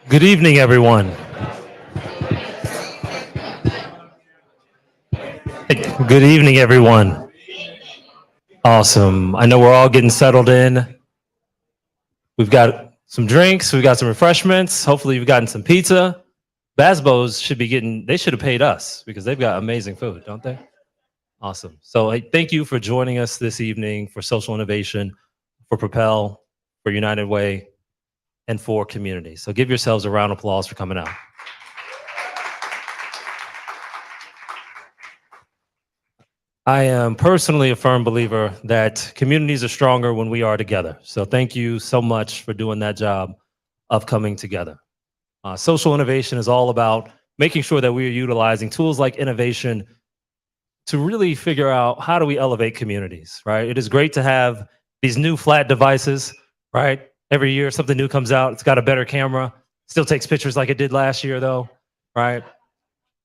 Good evening, everyone. Good evening, everyone. Awesome. I know we're all getting settled in. We've got some drinks, we've got some refreshments. Hopefully, you've gotten some pizza. Basbo's should be getting, they should have paid us because they've got amazing food, don't they? Awesome. So, hey, thank you for joining us this evening for social innovation, for Propel, for United Way, and for community. So, give yourselves a round of applause for coming out. I am personally a firm believer that communities are stronger when we are together. So thank you so much for doing that job of coming together. Social innovation is all about making sure that we are utilizing tools like innovation to really figure out how do we elevate communities, right? It is great to have these new flat devices, right? Every year something new comes out. It's got a better camera, still takes pictures like it did last year though, right?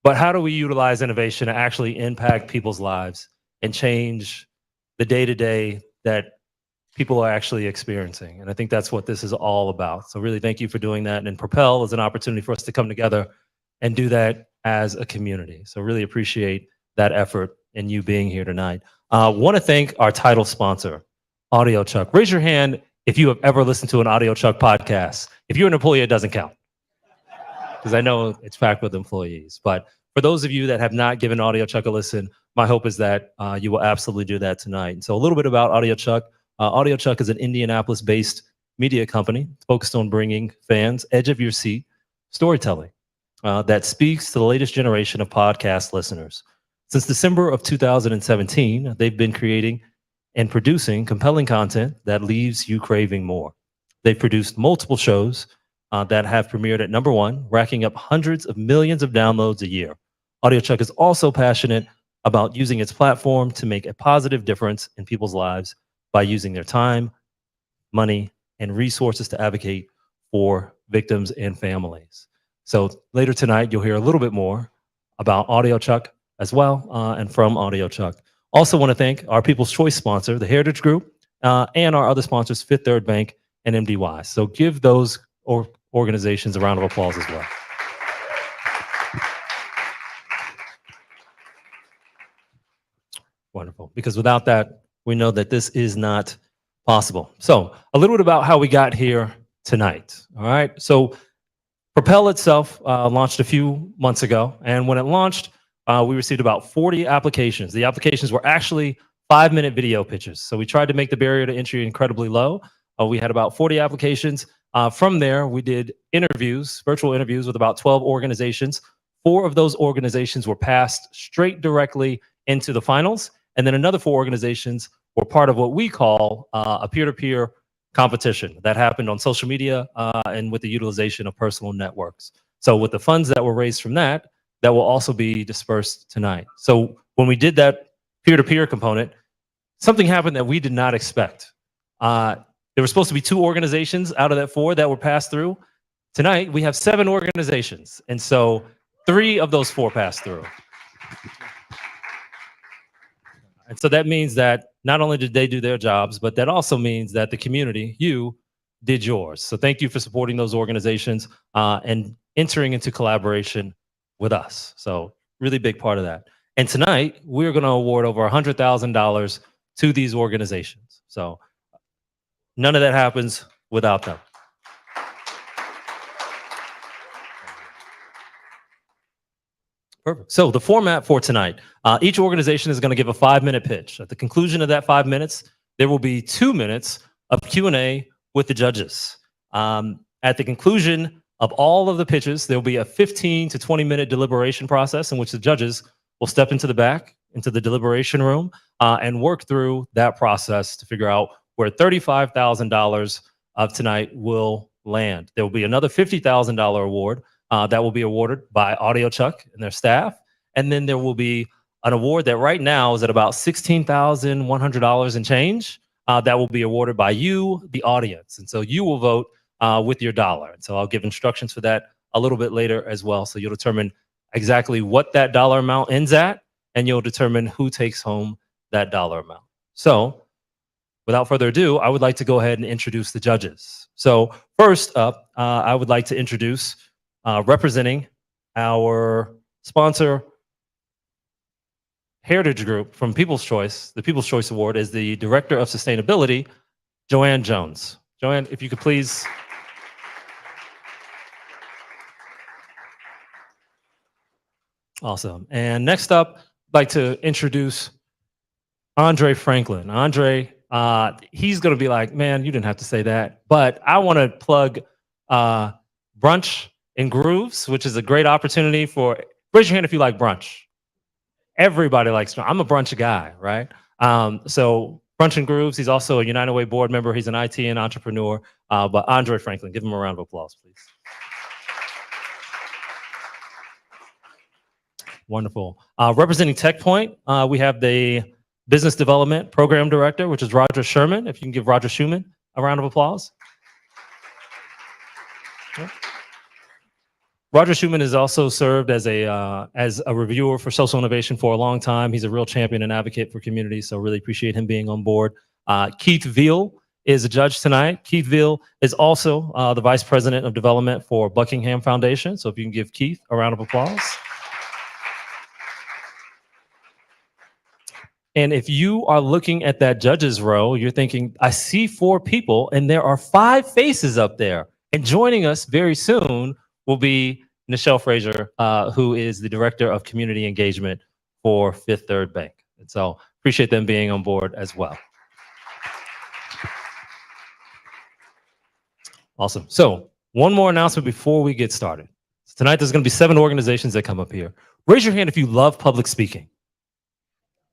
But how do we utilize innovation to actually impact people's lives and change the day to day that people are actually experiencing? And I think that's what this is all about. So, really, thank you for doing that. And Propel is an opportunity for us to come together and do that as a community. So, really appreciate that effort and you being here tonight. Want to thank our title sponsor, audiochuck. Raise your hand if you have ever listened to an audiochuck podcast. If you're an employee, it doesn't count because I know it's packed with employees. But for those of you that have not given audiochuck a listen, my hope is that you will absolutely do that tonight. And so a little bit about audiochuck. audiochuck is an Indianapolis-based media company focused on bringing fans edge of your seat storytelling that speaks to the latest generation of podcast listeners. Since December of 2017, they've been creating and producing compelling content that leaves you craving more. They've produced multiple shows that have premiered at #1, racking up hundreds of millions of downloads a year. audiochuck is also passionate about using its platform to make a positive difference in people's lives by using their time, money, and resources to advocate for victims and families. So later tonight, you'll hear a little bit more about audiochuck as well and from audiochuck. Also want to thank our People's Choice sponsor, the Heritage Group, and our other sponsors, Fifth Third Bank and MDY. So give those organizations a round of applause as well. Wonderful. Because without that, we know that this is not possible. So a little bit about how we got here tonight. All right. So Propel itself launched a few months ago. And when it launched, we received about 40 applications. The applications were actually 5-minute video pitches. So we tried to make the barrier to entry incredibly low. We had about 40 applications. From there, we did interviews, virtual interviews with about 12 organizations. 4 of those organizations were passed straight directly into the finals. And then another 4 organizations were part of what we call a peer-to-peer competition that happened on social media and with the utilization of personal networks. So with the funds that were raised from that, that will also be dispersed tonight. So when we did that peer-to-peer component, something happened that we did not expect. There were supposed to be 2 organizations out of that 4 that were passed through. Tonight, we have 7 organizations. And so 3 of those 4 passed through. And so that means that not only did they do their jobs, but that also means that the community, you, did yours. So thank you for supporting those organizations and entering into collaboration with us. So really big part of that. And tonight, we're going to award over $100,000 to these organizations. So none of that happens without them. Perfect. So the format for tonight, each organization is going to give a 5-minute pitch. At the conclusion of that 5 minutes, there will be 2 minutes of Q&A with the judges. At the conclusion of all of the pitches, there will be a 15 to 20-minute deliberation process in which the judges will step into the back, into the deliberation room, and work through that process to figure out where $35,000 of tonight will land. There will be another $50,000 award that will be awarded by audiochuck and their staff. And then there will be an award that right now is at about $16,100 and change that will be awarded by you, the audience. And so you will vote with your dollar. And so I'll give instructions for that a little bit later as well. So you'll determine exactly what that dollar amount ends at, and you'll determine who takes home that dollar amount. So without further ado, I would like to go ahead and introduce the judges. So first up, I would like to introduce representing our sponsor Heritage Group from People's Choice, the People's Choice Award, is the Director of Sustainability, Joanne Jones. Joanne, if you could please. Awesome. And next up, I'd like to introduce Andre Franklin. Andre, he's going to be like, man, you didn't have to say that. But I want to plug Brunch and Grooves, which is a great opportunity for, raise your hand if you like brunch. Everybody likes brunch. I'm a brunch guy, right? So Brunch and Grooves, he's also a United Way board member. He's an IT and entrepreneur. But Andre Franklin, give him a round of applause, please. Wonderful. Representing TechPoint, we have the Business Development Program Director, which is Roger Sherman. If you can give Roger Schumann a round of applause. Yeah. Roger Schumann has also served as a reviewer for social innovation for a long time. He's a real champion and advocate for communities, so really appreciate him being on board. Keith Veal is a judge tonight. Keith Veal is also the Vice President of Development for Buckingham Foundation, so if you can give Keith a round of applause. And if you are looking at that judges row, you're thinking, I see 4 people and there are 5 faces up there. And joining us very soon will be Nichelle Frazier, who is the Director of Community Engagement for Fifth Third Bank. And so appreciate them being on board as well. Awesome. So one more announcement before we get started. So tonight there's going to be 7 organizations that come up here. Raise your hand if you love public speaking.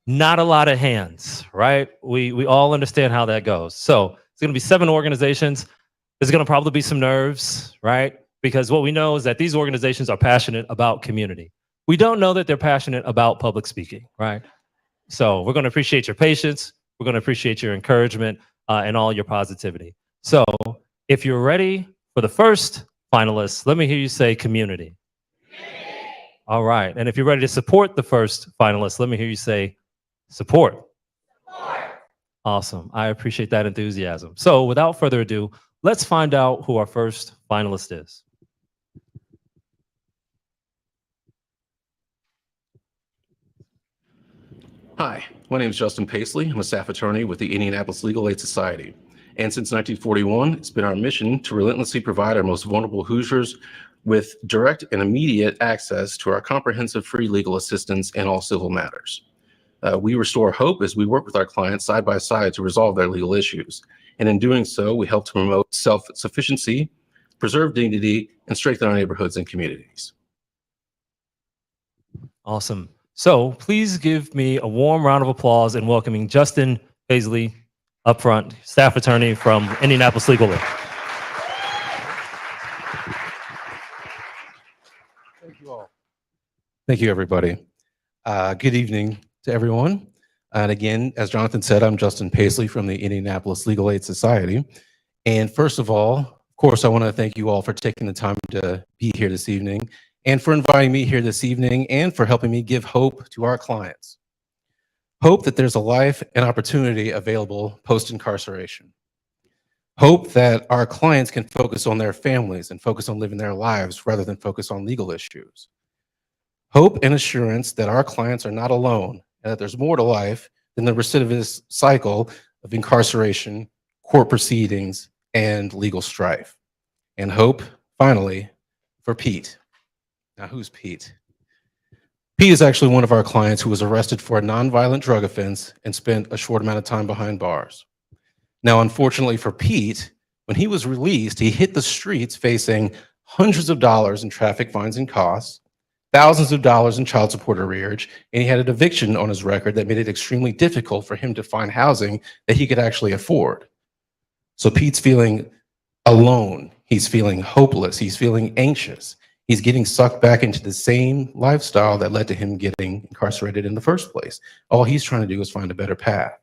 Not a lot of hands, right? We all understand how that goes. So it's going to be 7 organizations. There's going to probably be some nerves, right? Because what we know is that these organizations are passionate about community. We don't know that they're passionate about public speaking, right? So we're going to appreciate your patience. We're going to appreciate your encouragement and all your positivity. So if you're ready for the first finalist, let me hear you say community. All right. And if you're ready to support the first finalist, let me hear you say support. Awesome. I appreciate that enthusiasm. So without further ado, let's find out who our first finalist is. Hi, my name is Justin Paisley. I'm a staff attorney with the Indianapolis Legal Aid Society. And since 1941, it's been our mission to relentlessly provide our most vulnerable Hoosiers with direct and immediate access to our comprehensive free legal assistance in all civil matters. We restore hope as we work with our clients side by side to resolve their legal issues. And in doing so, we help to promote self-sufficiency, preserve dignity, and strengthen our neighborhoods and communities. Awesome. So please give me a warm round of applause in welcoming Justin Paisley up front, staff attorney from Indianapolis Legal Aid. Thank you all. Thank you, everybody. Good evening to everyone. And again, as Jonathan said, I'm Justin Paisley from the Indianapolis Legal Aid Society. And first of all, of course, I want to thank you all for taking the time to be here this evening and for inviting me here this evening and for helping me give hope to our clients. Hope that there's a life and opportunity available post-incarceration. Hope that our clients can focus on their families and focus on living their lives rather than focus on legal issues. Hope and assurance that our clients are not alone and that there's more to life than the recidivist cycle of incarceration, court proceedings, and legal strife. And hope, finally, for Pete. Now, who's Pete? Pete is actually one of our clients who was arrested for a nonviolent drug offense and spent a short amount of time behind bars. Now, unfortunately for Pete, when he was released, he hit the streets facing hundreds of dollars in traffic fines and costs, thousands of dollars in child support arrearage, and he had an eviction on his record that made it extremely difficult for him to find housing that he could actually afford. So Pete's feeling alone. He's feeling hopeless. He's feeling anxious. He's getting sucked back into the same lifestyle that led to him getting incarcerated in the first place. All he's trying to do is find a better path.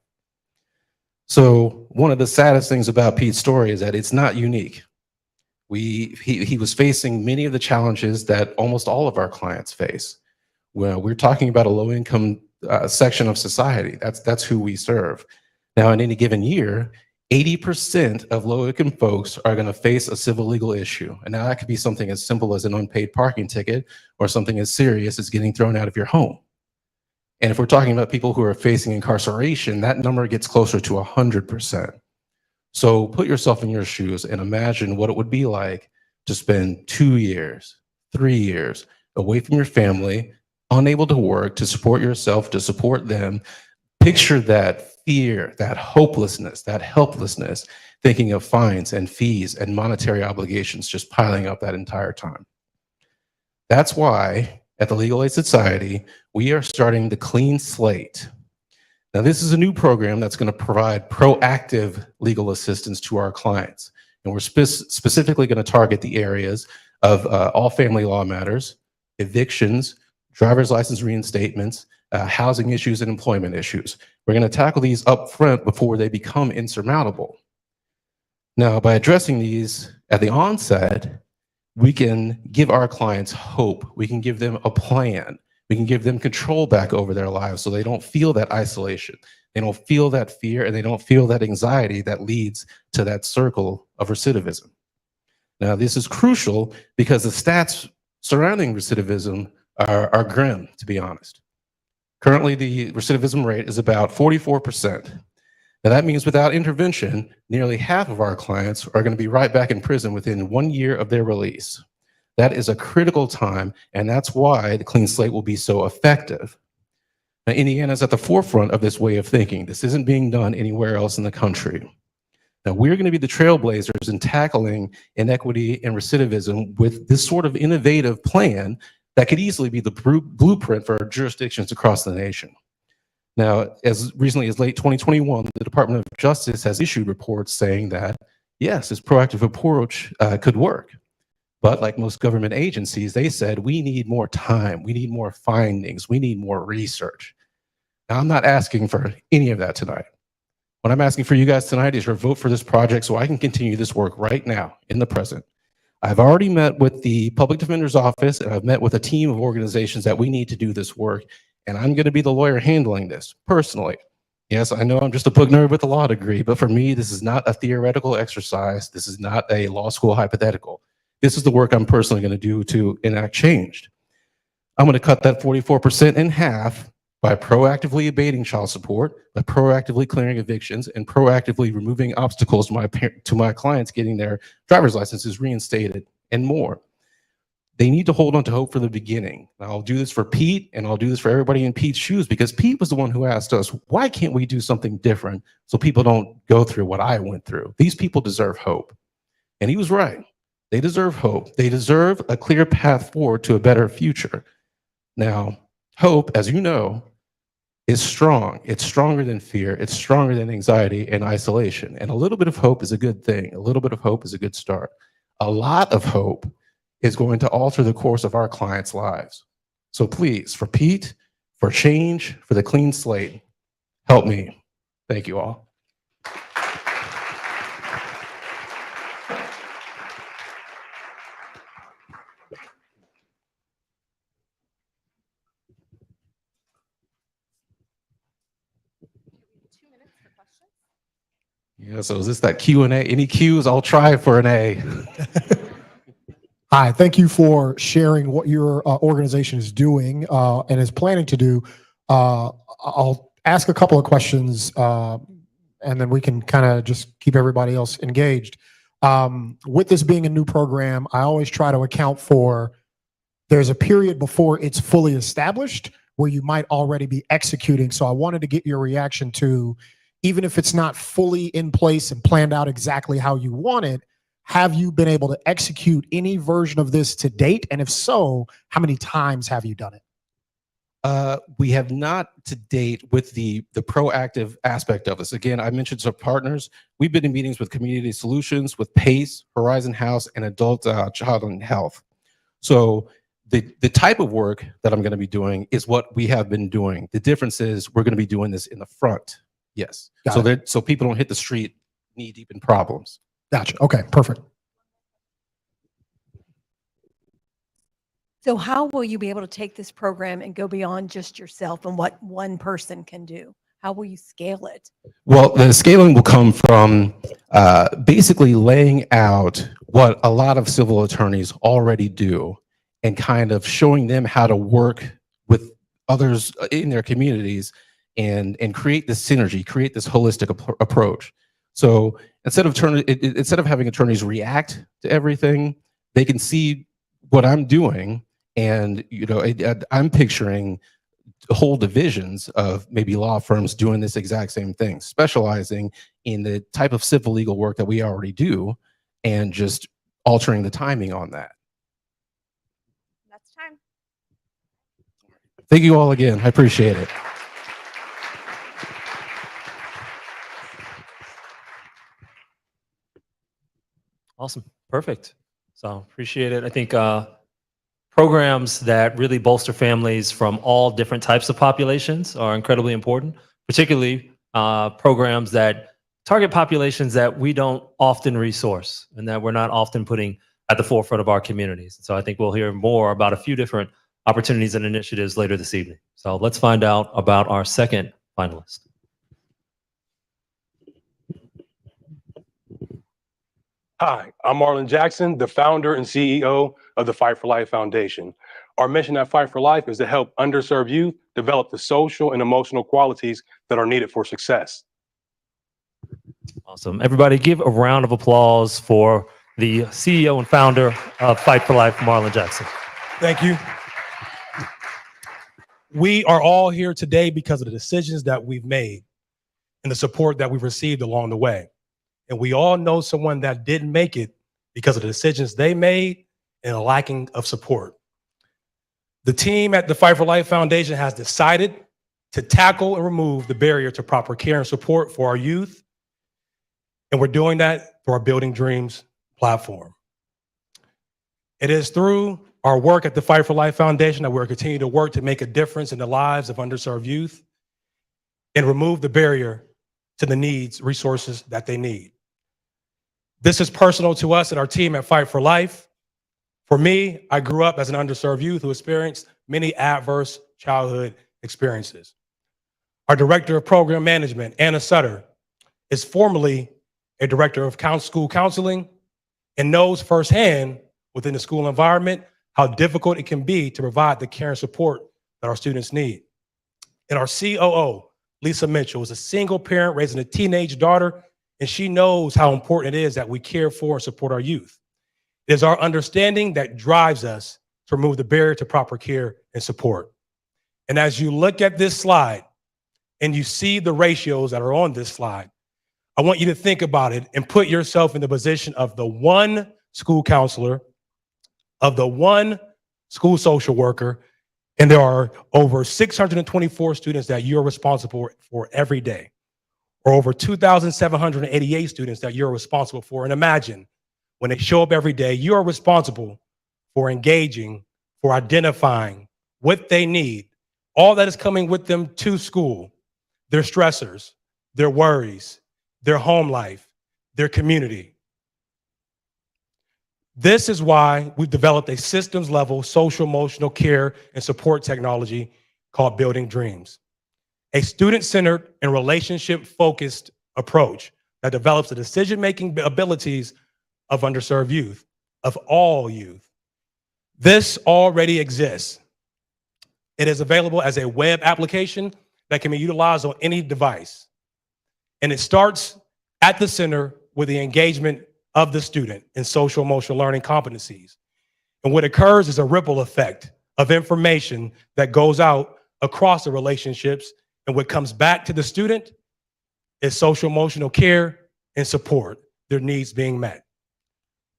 So one of the saddest things about Pete's story is that it's not unique. He was facing many of the challenges that almost all of our clients face. Well, we're talking about a low-income section of society. That's who we serve. Now, in any given year, 80% of low-income folks are going to face a civil legal issue. And now that could be something as simple as an unpaid parking ticket or something as serious as getting thrown out of your home. And if we're talking about people who are facing incarceration, that number gets closer to 100%. So put yourself in your shoes and imagine what it would be like to spend 2 years, 3 years away from your family, unable to work, to support yourself, to support them. Picture that fear, that hopelessness, that helplessness, thinking of fines and fees and monetary obligations just piling up that entire time. That's why at the Legal Aid Society, we are starting the Clean Slate. Now, this is a new program that's going to provide proactive legal assistance to our clients. And we're specifically going to target the areas of all family law matters, evictions, driver's license reinstatements, housing issues, and employment issues. We're going to tackle these up front before they become insurmountable. Now, by addressing these at the onset, we can give our clients hope. We can give them a plan. We can give them control back over their lives so they don't feel that isolation. They don't feel that fear, and they don't feel that anxiety that leads to that circle of recidivism. Now, this is crucial because the stats surrounding recidivism are grim, to be honest. Currently, the recidivism rate is about 44%. Now, that means without intervention, nearly half of our clients are going to be right back in prison within 1 year of their release. That is a critical time, and that's why the Clean Slate will be so effective. Now, Indiana is at the forefront of this way of thinking. This isn't being done anywhere else in the country. Now, we're going to be the trailblazers in tackling inequity and recidivism with this sort of innovative plan that could easily be the blueprint for jurisdictions across the nation. Now, as recently as late 2021, the Department of Justice has issued reports saying that, yes, this proactive approach could work. But like most government agencies, they said, we need more time, we need more findings, we need more research. Now, I'm not asking for any of that tonight. What I'm asking for you guys tonight is your vote for this project so I can continue this work right now in the present. I've already met with the Public Defender's Office, and I've met with a team of organizations that we need to do this work, and I'm going to be the lawyer handling this personally. Yes, I know I'm just a book nerd with a law degree, but for me, this is not a theoretical exercise. This is not a law school hypothetical. This is the work I'm personally going to do to enact change. I'm going to cut that 44% in half by proactively abating child support, by proactively clearing evictions, and proactively removing obstacles to my clients getting their driver's licenses reinstated, and more. They need to hold on to hope from the beginning. And I'll do this for Pete, and I'll do this for everybody in Pete's shoes, because Pete was the one who asked us, why can't we do something different so people don't go through what I went through? These people deserve hope. And he was right. They deserve hope. They deserve a clear path forward to a better future. Now, hope, as you know, is strong. It's stronger than fear. It's stronger than anxiety and isolation. And a little bit of hope is a good thing. A little bit of hope is a good start. A lot of hope is going to alter the course of our clients' lives. So please, for Pete, for change, for the Clean Slate, help me. Thank you all. Yeah, so is this that Q&A? Any Qs? I'll try for an A. Hi, thank you for sharing what your organization is doing and is planning to do. I'll ask a couple of questions and then we can kind of just keep everybody else engaged. With this being a new program, I always try to account for there's a period before it's fully established where you might already be executing. So I wanted to get your reaction to, even if it's not fully in place and planned out exactly how you want it, have you been able to execute any version of this to date? And if so, how many times have you done it? We have not to date with the proactive aspect of this. Again, I mentioned some partners. We've been in meetings with Community Solutions, with PACE, Horizon House, and Adult Child and Health. So the type of work that I'm going to be doing is what we have been doing. The difference is we're going to be doing this in the front. Yes. So people don't hit the street knee deep in problems. Gotcha. Okay, perfect. So how will you be able to take this program and go beyond just yourself and what one person can do? How will you scale it? Well, the scaling will come from basically laying out what a lot of civil attorneys already do and kind of showing them how to work with others in their communities and create this synergy, create this holistic approach. So instead of having attorneys react to everything, they can see what I'm doing, and I'm picturing whole divisions of maybe law firms doing this exact same thing, specializing in the type of civil legal work that we already do and just altering the timing on that. That's time. Thank you all again. I appreciate it. Awesome. Perfect. So appreciate it. I think programs that really bolster families from all different types of populations are incredibly important, particularly programs that target populations that we don't often resource and that we're not often putting at the forefront of our communities. So I think we'll hear more about a few different opportunities and initiatives later this evening. So let's find out about our second finalist. Hi, I'm Marlon Jackson, the founder and CEO of the Fight for Life Foundation. Our mission at Fight for Life is to help underserved youth develop the social and emotional qualities that are needed for success. Awesome. Everybody give a round of applause for the CEO and founder of Fight for Life, Marlon Jackson. Thank you. We are all here today because of the decisions that we've made and the support that we've received along the way. And we all know someone that didn't make it because of the decisions they made and a lacking of support. The team at the Fight for Life Foundation has decided to tackle and remove the barrier to proper care and support for our youth. And we're doing that through our Building Dreams platform. It is through our work at the Fight for Life Foundation that we're continuing to work to make a difference in the lives of underserved youth and remove the barrier to the needs, resources that they need. This is personal to us and our team at Fight for Life. For me, I grew up as an underserved youth who experienced many adverse childhood experiences. Our Director of Program Management, Anna Sutter, is formerly a Director of School Counseling and knows firsthand within the school environment how difficult it can be to provide the care and support that our students need. And our COO, Lisa Mitchell, is a single parent raising a teenage daughter, and she knows how important it is that we care for and support our youth. It is our understanding that drives us to remove the barrier to proper care and support. And as you look at this slide and you see the ratios that are on this slide, I want you to think about it and put yourself in the position of the one school counselor, of the one school social worker, and there are over 624 students that you're responsible for every day, or over 2,788 students that you're responsible for. And imagine when they show up every day, you are responsible for engaging, for identifying what they need, all that is coming with them to school, their stressors, their worries, their home life, their community. This is why we've developed a systems level social emotional care and support technology called Building Dreams, a student-centered and relationship-focused approach that develops the decision-making abilities of underserved youth, of all youth. This already exists. It is available as a web application that can be utilized on any device. And it starts at the center with the engagement of the student in social emotional learning competencies. And what occurs is a ripple effect of information that goes out across the relationships, and what comes back to the student is social emotional care and support, their needs being met.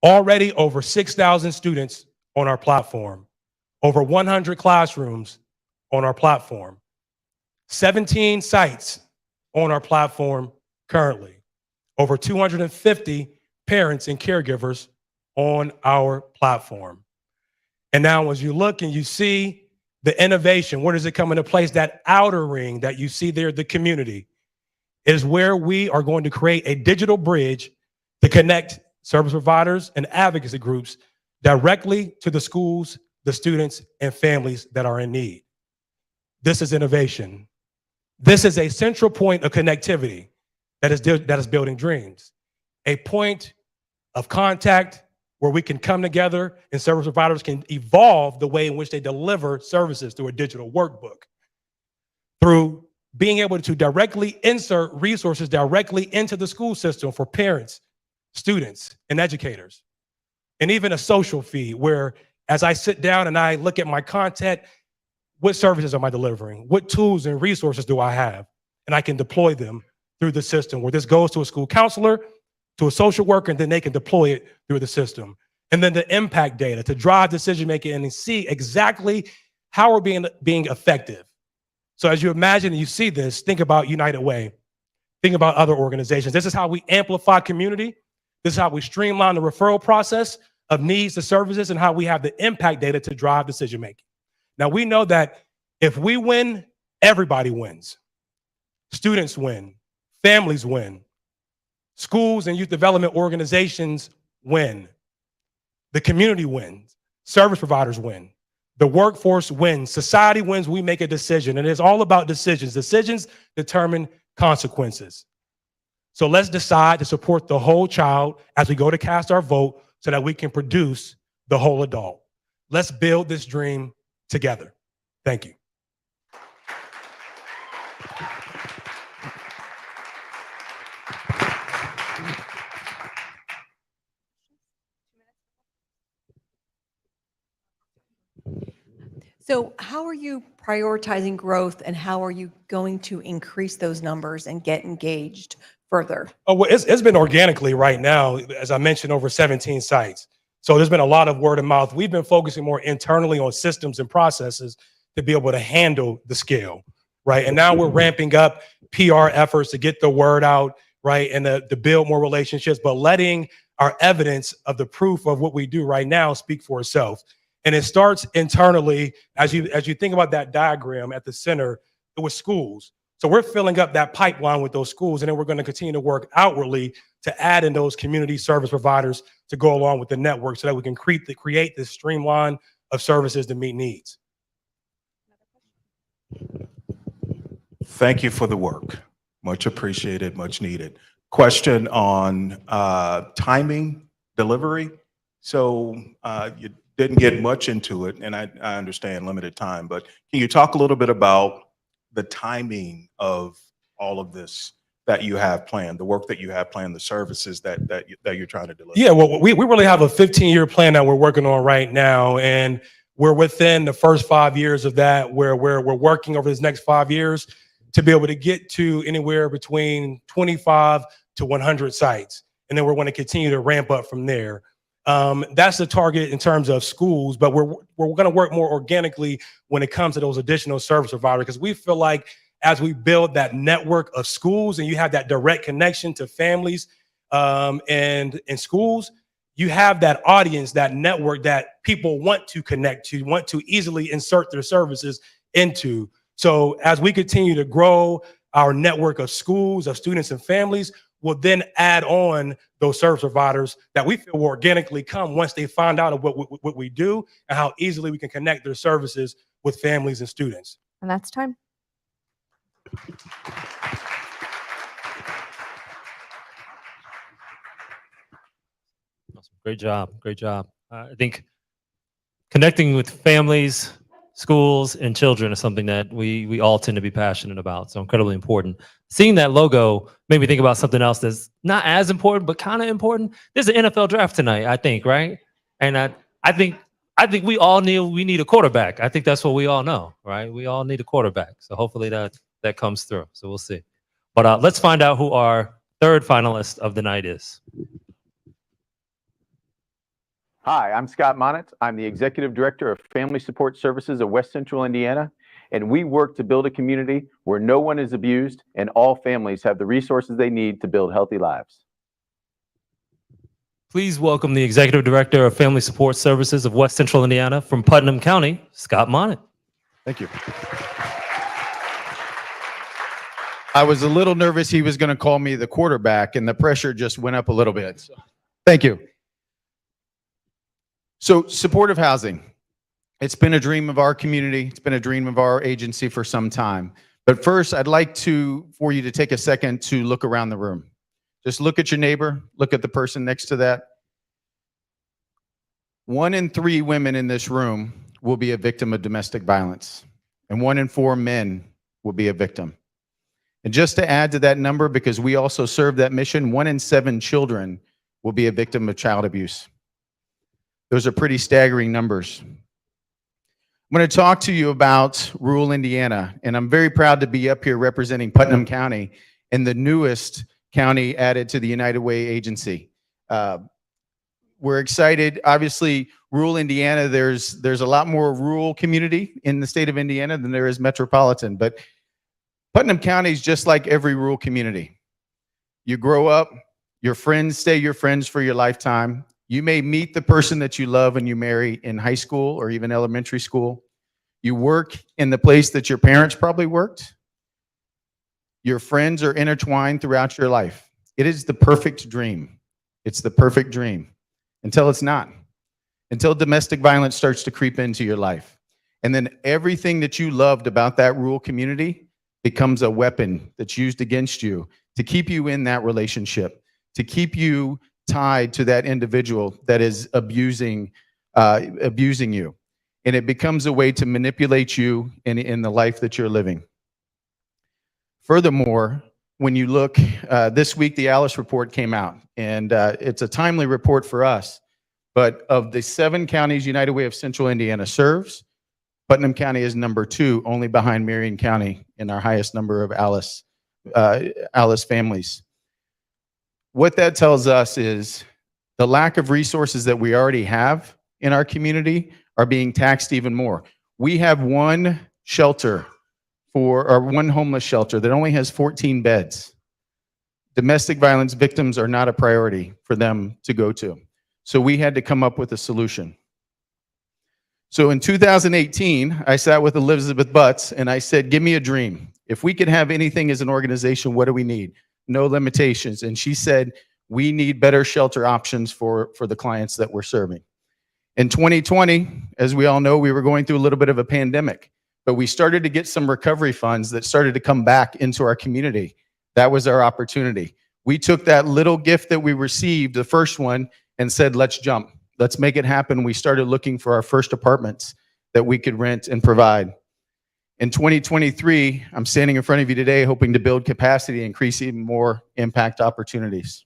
Already over 6,000 students on our platform, over 100 classrooms on our platform, 17 sites on our platform currently, over 250 parents and caregivers on our platform. And now as you look and you see the innovation, where does it come into place? That outer ring that you see there, the community, is where we are going to create a digital bridge to connect service providers and advocacy groups directly to the schools, the students, and families that are in need. This is innovation. This is a central point of connectivity that is building dreams, a point of contact where we can come together and service providers can evolve the way in which they deliver services through a digital workbook, through being able to directly insert resources directly into the school system for parents, students, and educators. And even a social feed where as I sit down and I look at my content, what services am I delivering? What tools and resources do I have? And I can deploy them through the system where this goes to a school counselor, to a social worker, and then they can deploy it through the system. And then the impact data to drive decision-making and see exactly how we're being effective. So as you imagine and you see this, think about United Way, think about other organizations. This is how we amplify community. This is how we streamline the referral process of needs to services and how we have the impact data to drive decision-making. Now we know that if we win, everybody wins. Students win, families win, schools and youth development organizations win, the community wins, service providers win, the workforce wins, society wins, we make a decision. And it's all about decisions. Decisions determine consequences. So let's decide to support the whole child as we go to cast our vote so that we can produce the whole adult. Let's build this dream together. Thank you. So how are you prioritizing growth and how are you going to increase those numbers and get engaged further? Oh, well, it's been organically right now, as I mentioned, over 17 sites. So there's been a lot of word of mouth. We've been focusing more internally on systems and processes to be able to handle the scale, right? And now we're ramping up PR efforts to get the word out, right? And to build more relationships, but letting our evidence of the proof of what we do right now speak for itself. And it starts internally, as you think about that diagram at the center, it was schools. So we're filling up that pipeline with those schools, and then we're going to continue to work outwardly to add in those community service providers to go along with the network so that we can create this streamline of services to meet needs. Thank you for the work. Much appreciated, much needed. Question on timing, delivery. So you didn't get much into it, and I understand limited time, but can you talk a little bit about the timing of all of this that you have planned, the work that you have planned, the services that you're trying to deliver? Yeah, well, we really have a 15-year plan that we're working on right now, and we're within the first 5 years of that, where we're working over this next 5 years to be able to get to anywhere between 25 to 100 sites. And then we're going to continue to ramp up from there. That's the target in terms of schools, but we're going to work more organically when it comes to those additional service providers, because we feel like as we build that network of schools and you have that direct connection to families and schools, you have that audience, that network that people want to connect to, want to easily insert their services into. So as we continue to grow our network of schools, of students and families, we'll then add on those service providers that we feel will organically come once they find out of what we do and how easily we can connect their services with families and students. And that's time. Awesome. Great job. Great job. I think connecting with families, schools, and children is something that we all tend to be passionate about. So incredibly important. Seeing that logo made me think about something else that's not as important, but kind of important. There's an NFL draft tonight, I think, right? And I think we all need a quarterback. I think that's what we all know, right? We all need a quarterback. So hopefully that comes through. So we'll see. But let's find out who our third finalist of the night is. Hi, I'm Scott Monitz. I'm the Executive Director of Family Support Services of West Central Indiana, and we work to build a community where no one is abused and all families have the resources they need to build healthy lives. Please welcome the Executive Director of Family Support Services of West Central Indiana from Putnam County, Scott Monitz. Thank you. I was a little nervous he was going to call me the quarterback, and the pressure just went up a little bit. So, thank you. So, supportive housing. It's been a dream of our community. It's been a dream of our agency for some time. But first, I'd like for you to take a second to look around the room. Just look at your neighbor, look at the person next to that. 1 in 3 women in this room will be a victim of domestic violence, and 1 in 4 men will be a victim. And just to add to that number, because we also serve that mission, 1 in 7 children will be a victim of child abuse. Those are pretty staggering numbers. I'm going to talk to you about rural Indiana, and I'm very proud to be up here representing Putnam County and the newest county added to the United Way agency. We're excited. Obviously, rural Indiana, there's a lot more rural community in the state of Indiana than there is metropolitan, but Putnam County is just like every rural community. You grow up, your friends stay your friends for your lifetime. You may meet the person that you love and you marry in high school or even elementary school. You work in the place that your parents probably worked. Your friends are intertwined throughout your life. It is the perfect dream. It's the perfect dream until it's not. Until domestic violence starts to creep into your life. And then everything that you loved about that rural community becomes a weapon that's used against you to keep you in that relationship, to keep you tied to that individual that is abusing you. And it becomes a way to manipulate you in the life that you're living. Furthermore, when you look, this week the Alice report came out, and it's a timely report for us. But of the 7 counties United Way of Central Indiana serves, Putnam County is number 2, only behind Marion County in our highest number of Alice families. What that tells us is the lack of resources that we already have in our community are being taxed even more. We have one homeless shelter that only has 14 beds. Domestic violence victims are not a priority for them to go to. So we had to come up with a solution. So in 2018, I sat with Elizabeth Butts and I said, give me a dream. If we could have anything as an organization, what do we need? No limitations. And she said, we need better shelter options for the clients that we're serving. In 2020, as we all know, we were going through a little bit of a pandemic, but we started to get some recovery funds that started to come back into our community. That was our opportunity. We took that little gift that we received, the first one, and said, let's jump. Let's make it happen. We started looking for our first apartments that we could rent and provide. In 2023, I'm standing in front of you today hoping to build capacity and increase even more impact opportunities.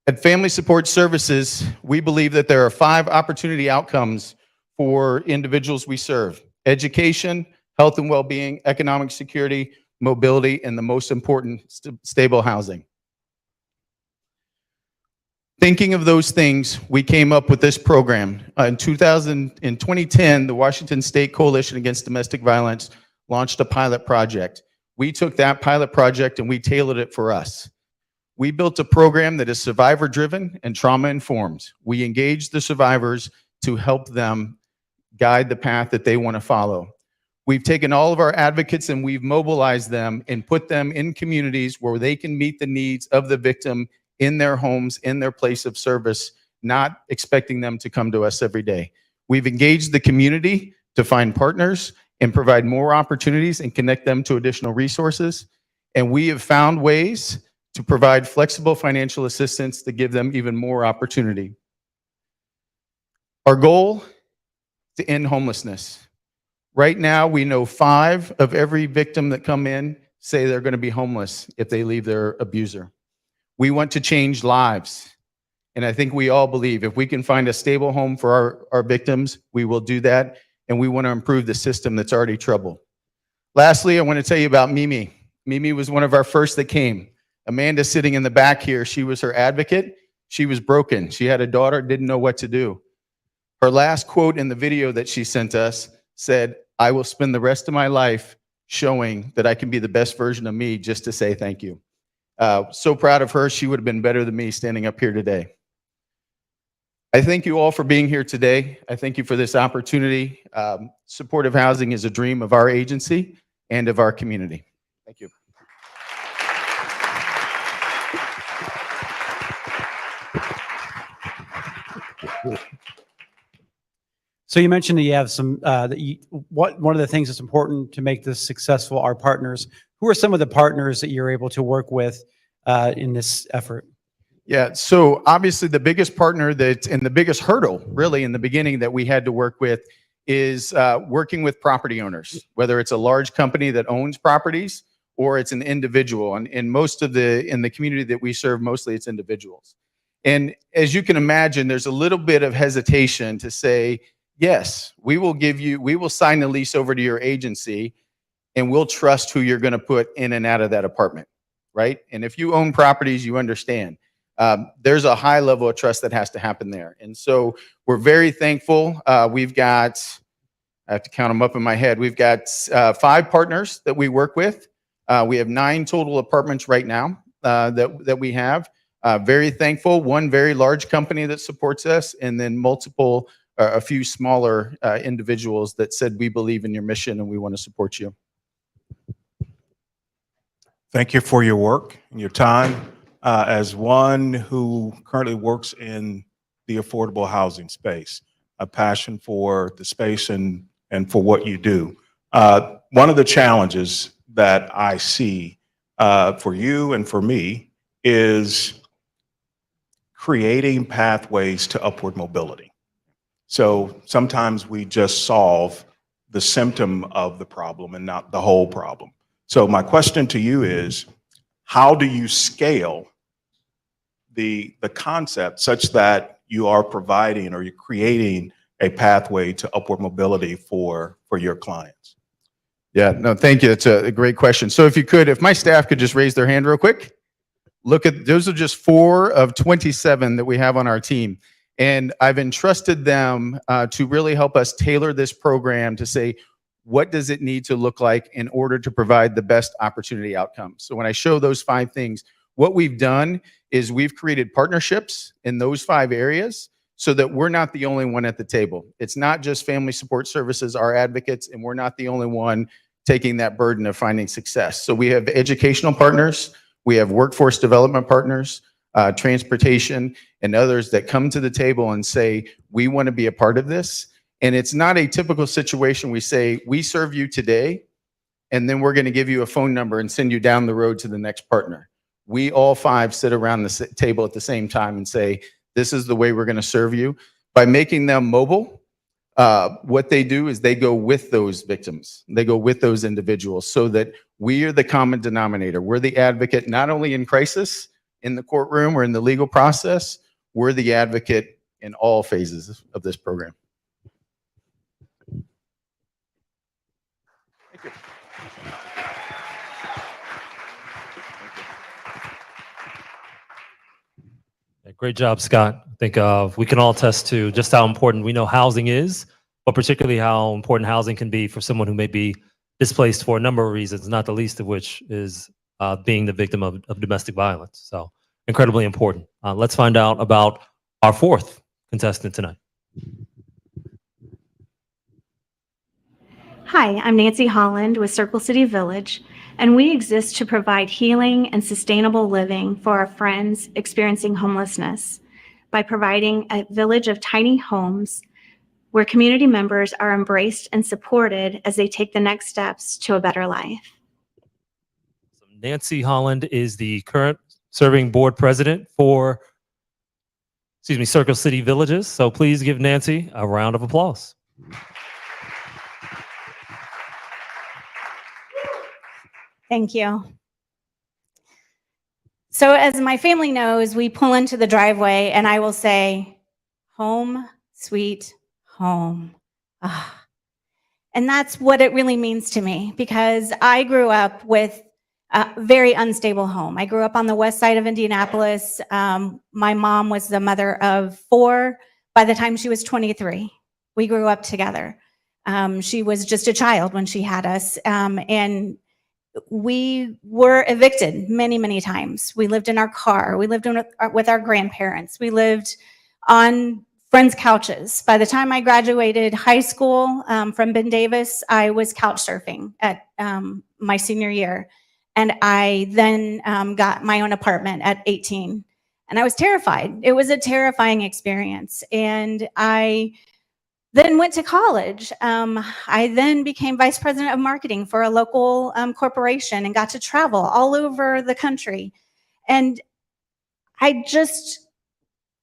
At Family Support Services, we believe that there are 5 opportunity outcomes for individuals we serve: education, health and well-being, economic security, mobility, and the most important, stable housing. Thinking of those things, we came up with this program. In 2010, the Washington State Coalition Against Domestic Violence launched a pilot project. We took that pilot project and we tailored it for us. We built a program that is survivor-driven and trauma-informed. We engaged the survivors to help them guide the path that they want to follow. We've taken all of our advocates and we've mobilized them and put them in communities where they can meet the needs of the victim in their homes, in their place of service, not expecting them to come to us every day. We've engaged the community to find partners and provide more opportunities and connect them to additional resources. And we have found ways to provide flexible financial assistance to give them even more opportunity. Our goal, to end homelessness. Right now, we know 5 of every victim that come in say they're going to be homeless if they leave their abuser. We want to change lives. And I think we all believe if we can find a stable home for our victims, we will do that. And we want to improve the system that's already troubled. Lastly, I want to tell you about Mimi. Mimi was one of our first that came. Amanda sitting in the back here, she was her advocate. She was broken. She had a daughter, didn't know what to do. Her last quote in the video that she sent us said, I will spend the rest of my life showing that I can be the best version of me just to say thank you. So proud of her. She would have been better than me standing up here today. I thank you all for being here today. I thank you for this opportunity. Supportive housing is a dream of our agency and of our community. Thank you. So you mentioned that you have some, one of the things that's important to make this successful are partners. Who are some of the partners that you're able to work with in this effort? Yeah, so obviously the biggest partner and the biggest hurdle really in the beginning that we had to work with is working with property owners, whether it's a large company that owns properties or it's an individual. And in the community that we serve, mostly it's individuals. And as you can imagine, there's a little bit of hesitation to say, yes, we will sign the lease over to your agency and we'll trust who you're going to put in and out of that apartment, right? And if you own properties, you understand. There's a high level of trust that has to happen there. And so we're very thankful. We've got, I have to count them up in my head. We've got 5 partners that we work with. We have 9 total apartments right now that we have. Very thankful. One very large company that supports us, and then a few smaller individuals that said, we believe in your mission and we want to support you. Thank you for your work and your time. As one who currently works in the affordable housing space, a passion for the space and for what you do. One of the challenges that I see for you and for me is creating pathways to upward mobility. So sometimes we just solve the symptom of the problem and not the whole problem. So my question to you is, how do you scale the concept such that you are providing or you're creating a pathway to upward mobility for your clients? Yeah, no, thank you. That's a great question. So if my staff could just raise their hand real quick. Look at, those are just 4 of 27 that we have on our team. And I've entrusted them to really help us tailor this program to say, what does it need to look like in order to provide the best opportunity outcomes? So when I show those 5 things, what we've done is we've created partnerships in those 5 areas so that we're not the only one at the table. It's not just Family Support Services, our advocates, and we're not the only one taking that burden of finding success. So we have educational partners, we have workforce development partners, transportation, and others that come to the table and say, we want to be a part of this. And it's not a typical situation. We say, we serve you today, and then we're going to give you a phone number and send you down the road to the next partner. We all 5 sit around the table at the same time and say, this is the way we're going to serve you. By making them mobile, what they do is they go with those victims. They go with those individuals so that we are the common denominator. We're the advocate, not only in crisis, in the courtroom or in the legal process, we're the advocate in all phases of this program. Thank you. Great job, Scott. I think we can all attest to just how important we know housing is, but particularly how important housing can be for someone who may be displaced for a number of reasons, not the least of which is being the victim of domestic violence. So incredibly important. Let's find out about our 4th contestant tonight. Hi, I'm Nancy Holland with Circle City Village, and we exist to provide healing and sustainable living for our friends experiencing homelessness by providing a village of tiny homes where community members are embraced and supported as they take the next steps to a better life. Nancy Holland is the current serving board president for, Circle City Villages. So please give Nancy a round of applause. Thank you. So as my family knows, we pull into the driveway and I will say, home, sweet home. Ah. And that's what it really means to me, because I grew up with a very unstable home. I grew up on the west side of Indianapolis. My mom was the mother of 4 by the time she was 23. We grew up together. She was just a child when she had us. And we were evicted many, many times. We lived in our car. We lived with our grandparents. We lived on friends' couches. By the time I graduated high school from Ben Davis, I was couch surfing at my senior year. And I then got my own apartment at 18. And I was terrified. It was a terrifying experience. And then then went to college. I then became vice president of marketing for a local corporation and got to travel all over the country. And I just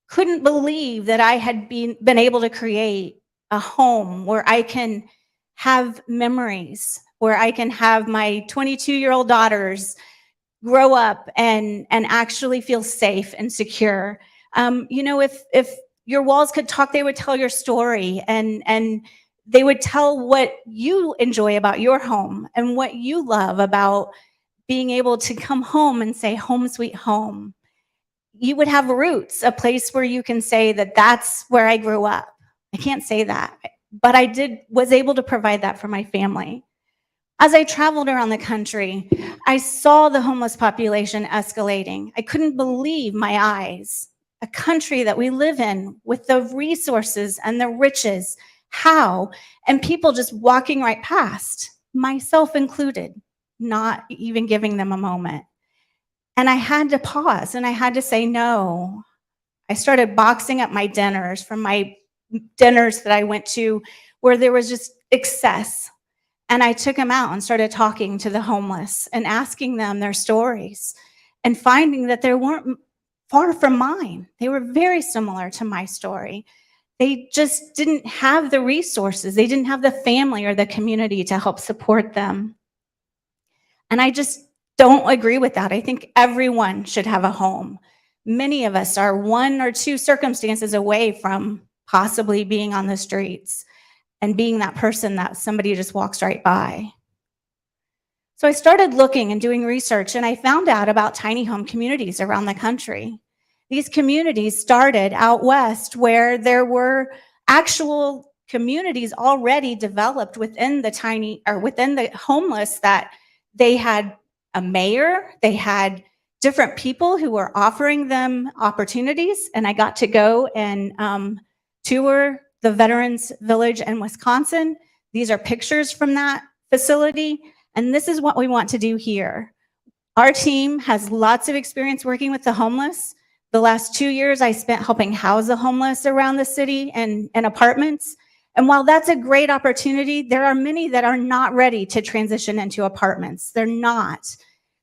couldn't believe that I had been able to create a home where I can have memories, where I can have my 22-year-old daughters grow up and actually feel safe and secure. You know, if your walls could talk, they would tell your story, and they would tell what you enjoy about your home and what you love about being able to come home and say, home sweet home. You would have roots, a place where you can say that that's where I grew up. I can't say that, but I was able to provide that for my family. As I traveled around the country, I saw the homeless population escalating. I couldn't believe my eyes. A country that we live in with the resources and the riches, how? And people just walking right past, myself included, not even giving them a moment. And I had to pause and I had to say no. I started boxing up my dinners from my dinners that I went to where there was just excess. And I took them out and started talking to the homeless and asking them their stories and finding that they weren't far from mine. They were very similar to my story. They just didn't have the resources. They didn't have the family or the community to help support them. And I just don't agree with that. I think everyone should have a home. Many of us are one or two circumstances away from possibly being on the streets and being that person that somebody just walks right by. So I started looking and doing research, and I found out about tiny home communities around the country. These communities started out west where there were actual communities already developed within the homeless, that they had a mayor, they had different people who were offering them opportunities, and I got to go and tour the Veterans Village in Wisconsin. These are pictures from that facility, and this is what we want to do here. Our team has lots of experience working with the homeless. The last 2 years I spent helping house the homeless around the city and apartments. And while that's a great opportunity, there are many that are not ready to transition into apartments. They're not.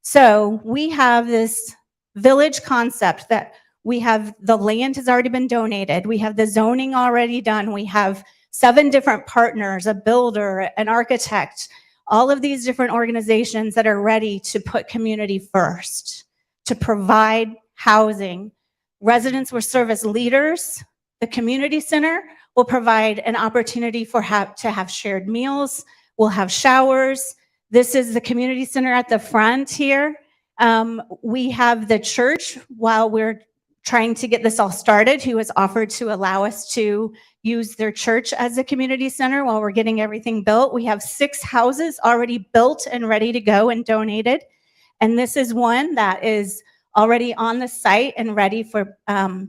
So we have this village concept that we have, the land has already been donated. We have the zoning already done. We have 7 different partners, a builder, an architect, all of these different organizations that are ready to put community first, to provide housing. Residents will serve as leaders. The community center will provide an opportunity to have shared meals. We'll have showers. This is the community center at the front here. We have the church, while we're trying to get this all started, who has offered to allow us to use their church as a community center while we're getting everything built. We have 6 houses already built and ready to go and donated. And this is one that is already on the site and ready for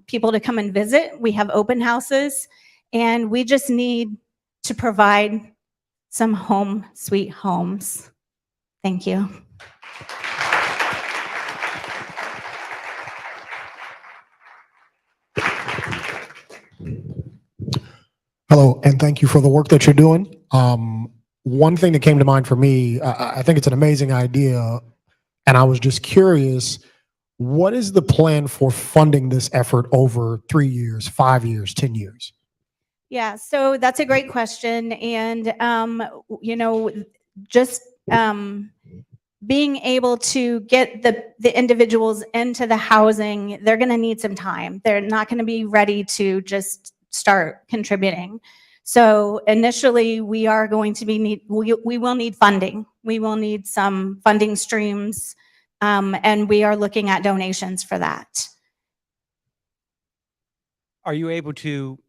people to come and visit. We have open houses, and we just need to provide some home sweet homes. Thank you. Hello, and thank you for the work that you're doing. One thing that came to mind for me, I think it's an amazing idea, and I was just curious, what is the plan for funding this effort over 3 years, 5 years, 10 years? Yeah, so that's a great question. And, you know, just being able to get the individuals into the housing, they're going to need some time. They're not going to be ready to just start contributing. So initially, we are going to we will need funding. We will need some funding streams, and we are looking at donations for that. Are you able to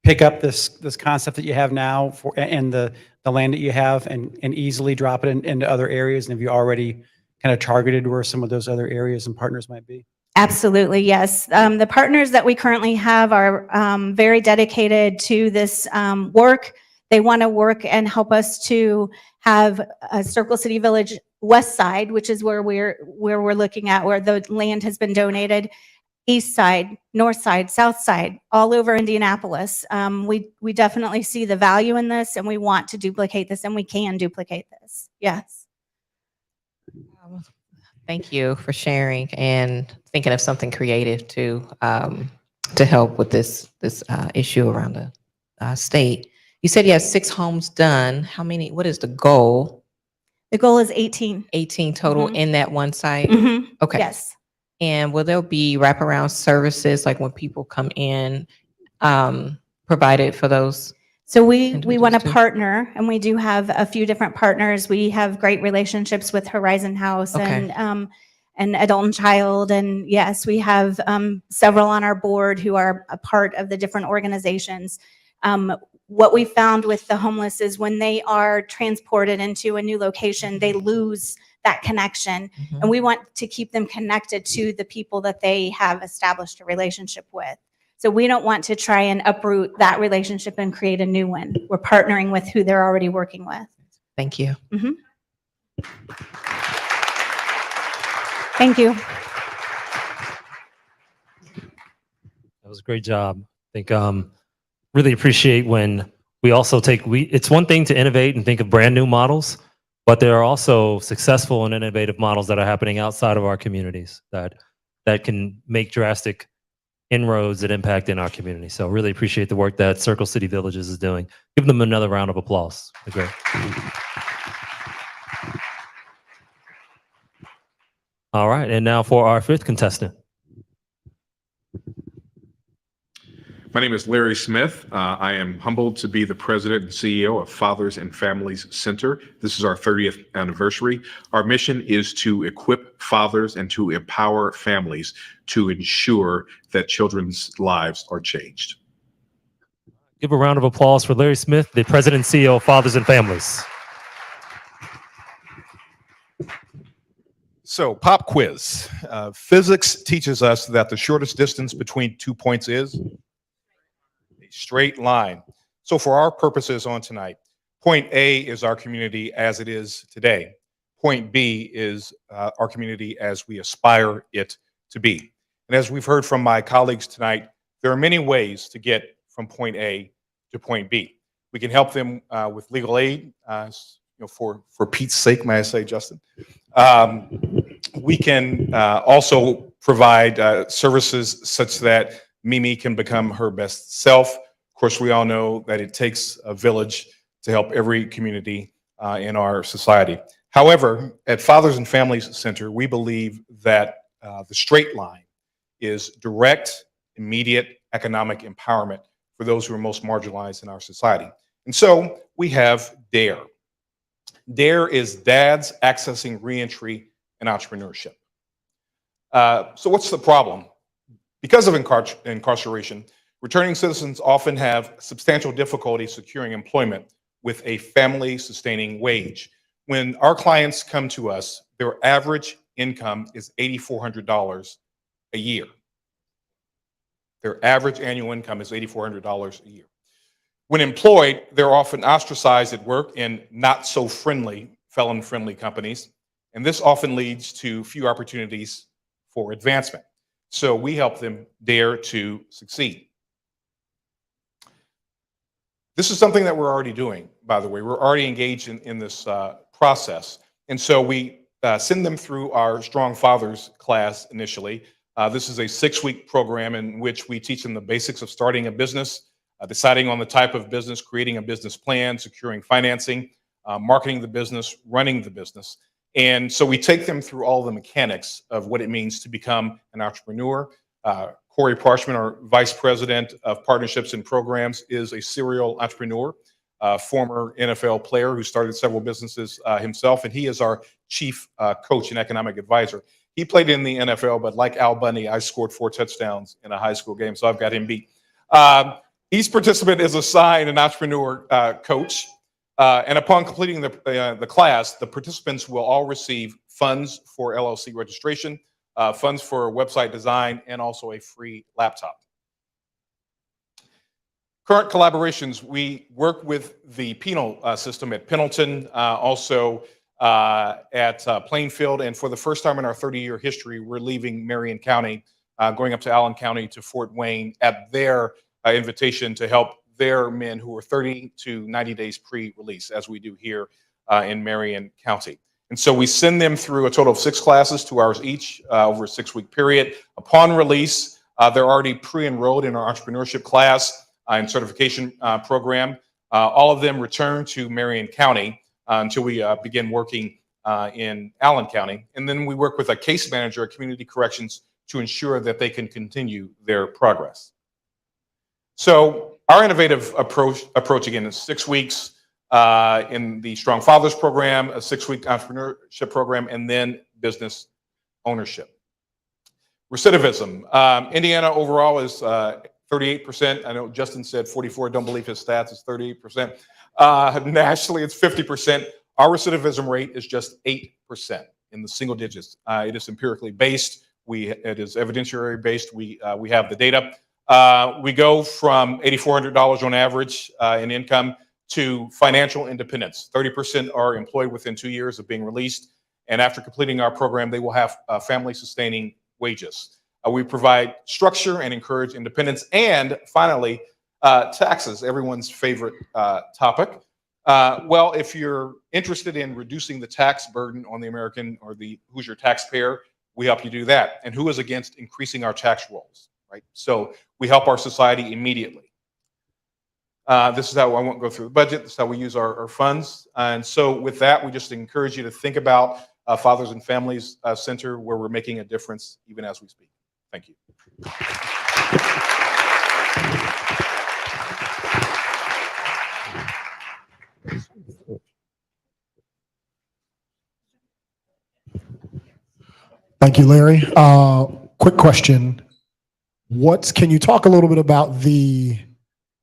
pick up this concept that you have now and the land that you have and easily drop it into other areas? And have you already kind of targeted where some of those other areas and partners might be? Absolutely, yes. The partners that we currently have are very dedicated to this work. They want to work and help us to have a Circle City Village West Side, which is where we're looking at, where the land has been donated. east side, north side, south side, all over Indianapolis. We definitely see the value in this, and we want to duplicate this, and we can duplicate this. Yes. Thank you for sharing and thinking of something creative to help with this issue around the state. You said you have 6 homes done. How many? What is the goal? The goal is 18. 18 total Mhm. in that one site. Mhm. Okay. Yes. And will there be wraparound services like when people come in, provided for those? So we Individuals want to too? partner, and we do have a few different partners. We have great relationships with Horizon House Okay. and Adult and Child, and yes, we have several on our board who are a part of the different organizations. What we found with the homeless is when they are transported into a new location, they lose that connection, and we want to keep them connected to the people that they have established a relationship with. So we don't want to try and uproot that relationship and create a new one. We're partnering with who they're already working with. Thank you. Thank you. That was a great job. I think really appreciate when we also it's one thing to innovate and think of brand new models, but there are also successful and innovative models that are happening outside of our communities that can make drastic inroads that impact in our community. So really appreciate the work that Circle City Villages is doing. Give them another round of applause. They're great. All right, and now for our 5th contestant. My name is Larry Smith. I am humbled to be the president and CEO of Fathers and Families Center. This is our 30th anniversary. Our mission is to equip fathers and to empower families to ensure that children's lives are changed. Give a round of applause for Larry Smith, the president and CEO of Fathers and Families. So, pop quiz. Physics teaches us that the shortest distance between 2 points is a straight line. So, for our purposes on tonight, point A is our community as it is today. Point B is our community as we aspire it to be. And as we've heard from my colleagues tonight, there are many ways to get from point A to point B. We can help them with legal aid, for Pete's sake, may I say, Justin. We can also provide services such that Mimi can become her best self. Of course, we all know that it takes a village to help every community in our society. However, at Fathers and Families Center, we believe that the straight line is direct, immediate economic empowerment for those who are most marginalized in our society. And so we have DARE. DARE is Dads Accessing Reentry and Entrepreneurship. So what's the problem? Because of incarceration, returning citizens often have substantial difficulty securing employment with a family-sustaining wage. When our clients come to us, their average income is $8,400 a year. Their average annual income is $8,400 a year. When employed, they're often ostracized at work in not so friendly, felon-friendly companies, and this often leads to few opportunities for advancement. So we help them dare to succeed. This is something that we're already doing, by the way. We're already engaged in this process. And so we send them through our Strong Fathers class initially. This is a 6-week program in which we teach them the basics of starting a business, deciding on the type of business, creating a business plan, securing financing, marketing the business, running the business. And so we take them through all the mechanics of what it means to become an entrepreneur. Corey Parchman, our Vice President of Partnerships and Programs, is a serial entrepreneur, former NFL player who started several businesses himself, and he is our Chief Coach and Economic Advisor. He played in the NFL, but like Al Bundy, I scored 4 touchdowns in a high school game, so I've got him beat. Each participant is assigned an entrepreneur coach, and upon completing the class, the participants will all receive funds for LLC registration, funds for website design, and also a free laptop. Current collaborations, we work with the penal system at Pendleton, also at Plainfield, and for the first time in our 30-year history, we're leaving Marion County going up to Allen County to Fort Wayne at their invitation to help their men who are 30 to 90 days pre-release, as we do here in Marion County. And so we send them through a total of 6 classes, 2 hours each, over a 6-week period. Upon release, they're already pre-enrolled in our entrepreneurship class and certification program. All of them return to Marion County until we begin working in Allen County. And then we work with a case manager at Community Corrections to ensure that they can continue their progress. So our innovative approach again is 6 weeks in the Strong Fathers program, a 6-week entrepreneurship program, and then business ownership. Recidivism. Indiana overall is 38%. I know Justin said 44. Don't believe his stats. It's 38%. Nationally, it's 50%. Our recidivism rate is just 8% in the single digits. It is empirically based. It is evidentiary based. We have the data. We go from $8,400 on average in income to financial independence. 30% are employed within 2 years of being released. And after completing our program, they will have family-sustaining wages. We provide structure and encourage independence. And finally, taxes, everyone's favorite topic. Well, if you're interested in reducing the tax burden on the American or the Hoosier taxpayer, we help you do that. And who is against increasing our tax rolls, right? So we help our society immediately. This is how I won't go through the budget. This is how we use our funds. And so with that, we just encourage you to think about Fathers and Families Center, where we're making a difference even as we speak. Thank you. Thank you, Larry. Quick question. Can you talk a little bit about the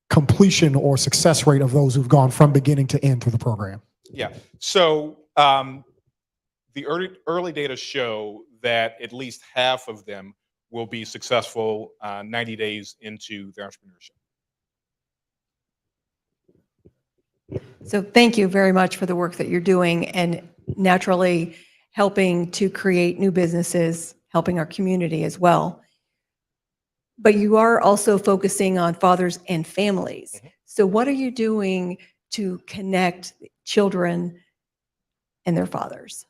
completion or success rate of those who've gone from beginning to end through the program? Yeah. So the early data show that at least half of them will be successful 90 days into their entrepreneurship. So thank you very much for the work that you're doing and naturally helping to create new businesses, helping our community as well. But you are also focusing on fathers and families. Mm-hmm. So what are you doing to connect children and their fathers?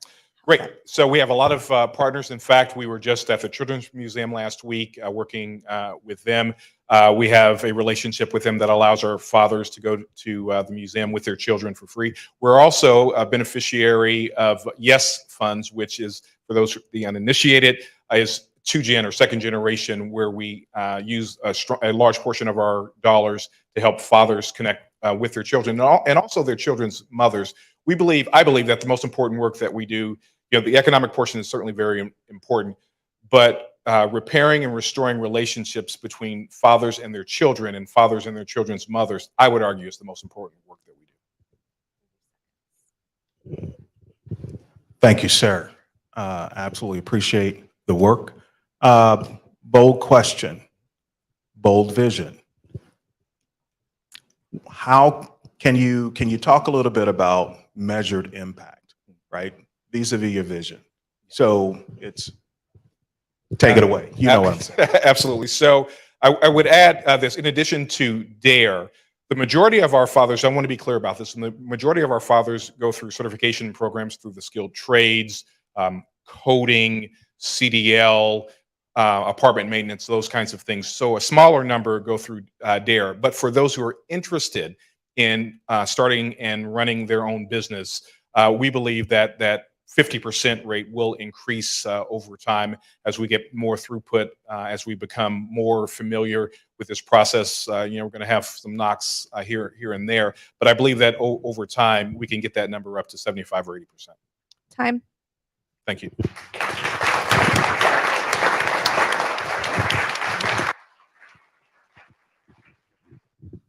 Great. So we have a lot of partners. In fact, we were just at the Children's Museum last week working with them. We have a relationship with them that allows our fathers to go to the museum with their children for free. We're also a beneficiary of YES funds, which is, for those the uninitiated, is 2-gen or second generation, where we use a large portion of our dollars to help fathers connect with their children and also their children's mothers. I believe that the most important work that we do, the economic portion is certainly very important, but repairing and restoring relationships between fathers and their children and fathers and their children's mothers, I would argue, is the most important work that we do. Thank you, sir. Absolutely appreciate the work. Bold question, bold vision. How can you talk a little bit about measured impact, right? Vis-a-vis your vision. So take it away. You know what I'm saying. Absolutely. So I would add this, in addition to DARE, the majority of our fathers, I want to be clear about this, and the majority of our fathers go through certification programs through the skilled trades, coding, CDL, apartment maintenance, those kinds of things. So a smaller number go through DARE. But for those who are interested in starting and running their own business, we believe that 50% rate will increase over time as we get more throughput, as we become more familiar with this process. We're going to have some knocks here and there, but I believe that over time we can get that number up to 75 or 80%. Time. Thank you.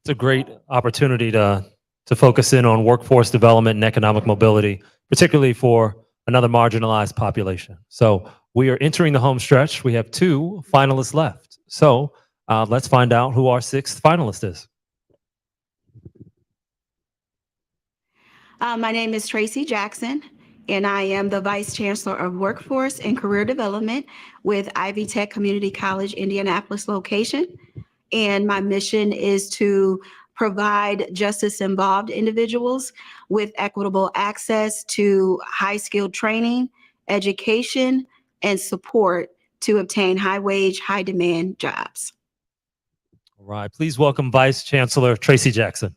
It's a great opportunity to focus in on workforce development and economic mobility, particularly for another marginalized population. So we are entering the home stretch. We have 2 finalists left. So let's find out who our 6th finalist is. My name is Tracy Jackson, and I am the Vice Chancellor of Workforce and Career Development with Ivy Tech Community College, Indianapolis location. And my mission is to provide justice-involved individuals with equitable access to high-skilled training, education, and support to obtain high-wage, high-demand jobs. All right, please welcome Vice Chancellor Tracy Jackson.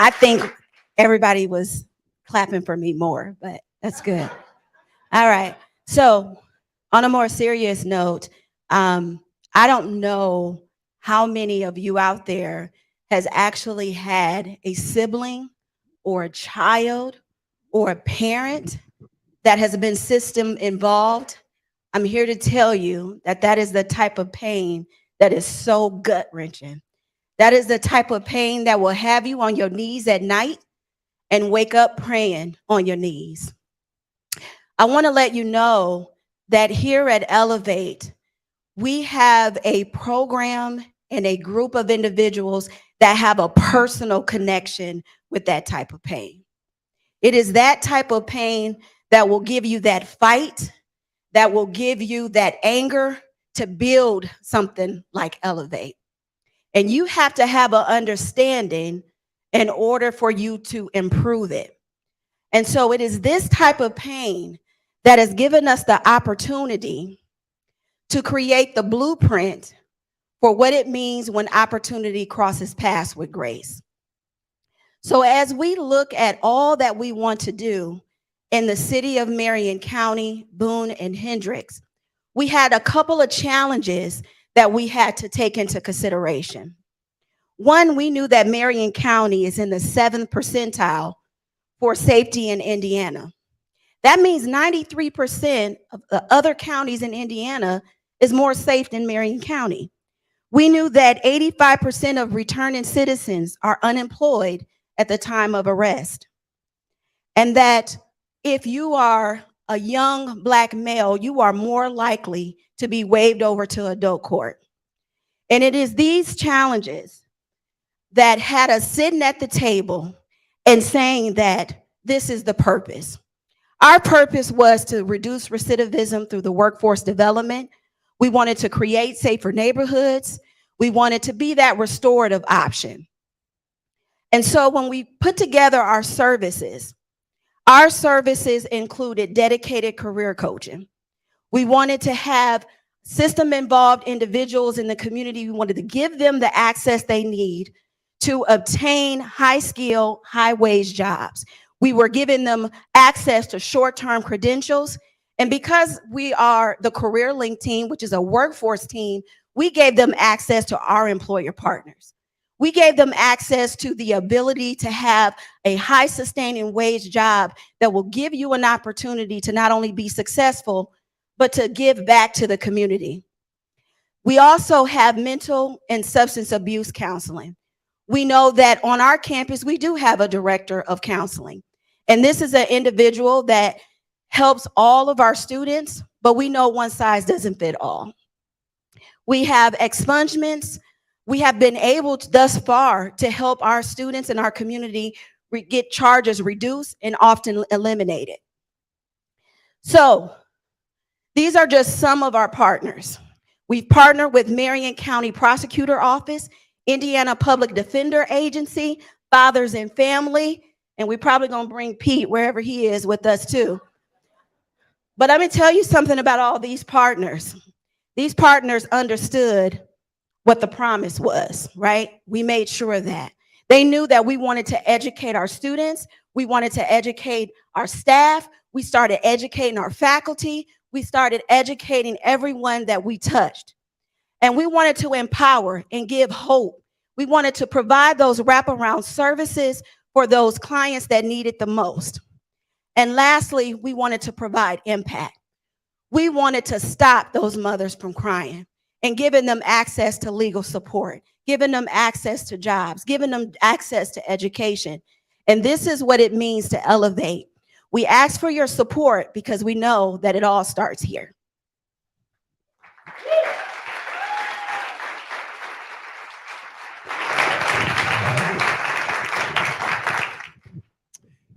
I think everybody was clapping for me more, but that's good. All right. So on a more serious note, I don't know how many of you out there has actually had a sibling or a child or a parent that has been system involved. I'm here to tell you that that is the type of pain that is so gut-wrenching. That is the type of pain that will have you on your knees at night and wake up praying on your knees. I want to let you know that here at Elevate, we have a program and a group of individuals that have a personal connection with that type of pain. It is that type of pain that will give you that fight, that will give you that anger to build something like Elevate. And you have to have an understanding in order for you to improve it. And so it is this type of pain that has given us the opportunity to create the blueprint for what it means when opportunity crosses paths with grace. So as we look at all that we want to do in the city of Marion County, Boone, and Hendricks, we had a couple of challenges that we had to take into consideration. One, we knew that Marion County is in the 7th percentile for safety in Indiana. That means 93% of the other counties in Indiana is more safe than Marion County. We knew that 85% of returning citizens are unemployed at the time of arrest. And that if you are a young Black male, you are more likely to be waived over to adult court. And it is these challenges that had us sitting at the table and saying that this is the purpose. Our purpose was to reduce recidivism through the workforce development. We wanted to create safer neighborhoods. We wanted to be that restorative option. And so when we put together our services included dedicated career coaching. We wanted to have system-involved individuals in the community. We wanted to give them the access they need to obtain high-skill, high-wage jobs. We were giving them access to short-term credentials. And because we are the Career Link team, which is a workforce team, we gave them access to our employer partners. We gave them access to the ability to have a high sustaining wage job that will give you an opportunity to not only be successful, but to give back to the community. We also have mental and substance abuse counseling. We know that on our campus, we do have a director of counseling. And this is an individual that helps all of our students, but we know one size doesn't fit all. We have expungements. We have been able to, thus far to help our students in our community get charges reduced and often eliminated. So these are just some of our partners. We've partnered with Marion County Prosecutor Office, Indiana Public Defender Agency, Fathers and Family, and we're probably gonna bring Pete wherever he is with us too. But let me tell you something about all these partners. These partners understood what the promise was, right? We made sure that. They knew that we wanted to educate our students. We wanted to educate our staff. We started educating our faculty. We started educating everyone that we touched. And we wanted to empower and give hope. We wanted to provide those wraparound services for those clients that need it the most. And lastly, we wanted to provide impact. We wanted to stop those mothers from crying and giving them access to legal support, giving them access to jobs, giving them access to education. And this is what it means to elevate. We ask for your support because we know that it all starts here.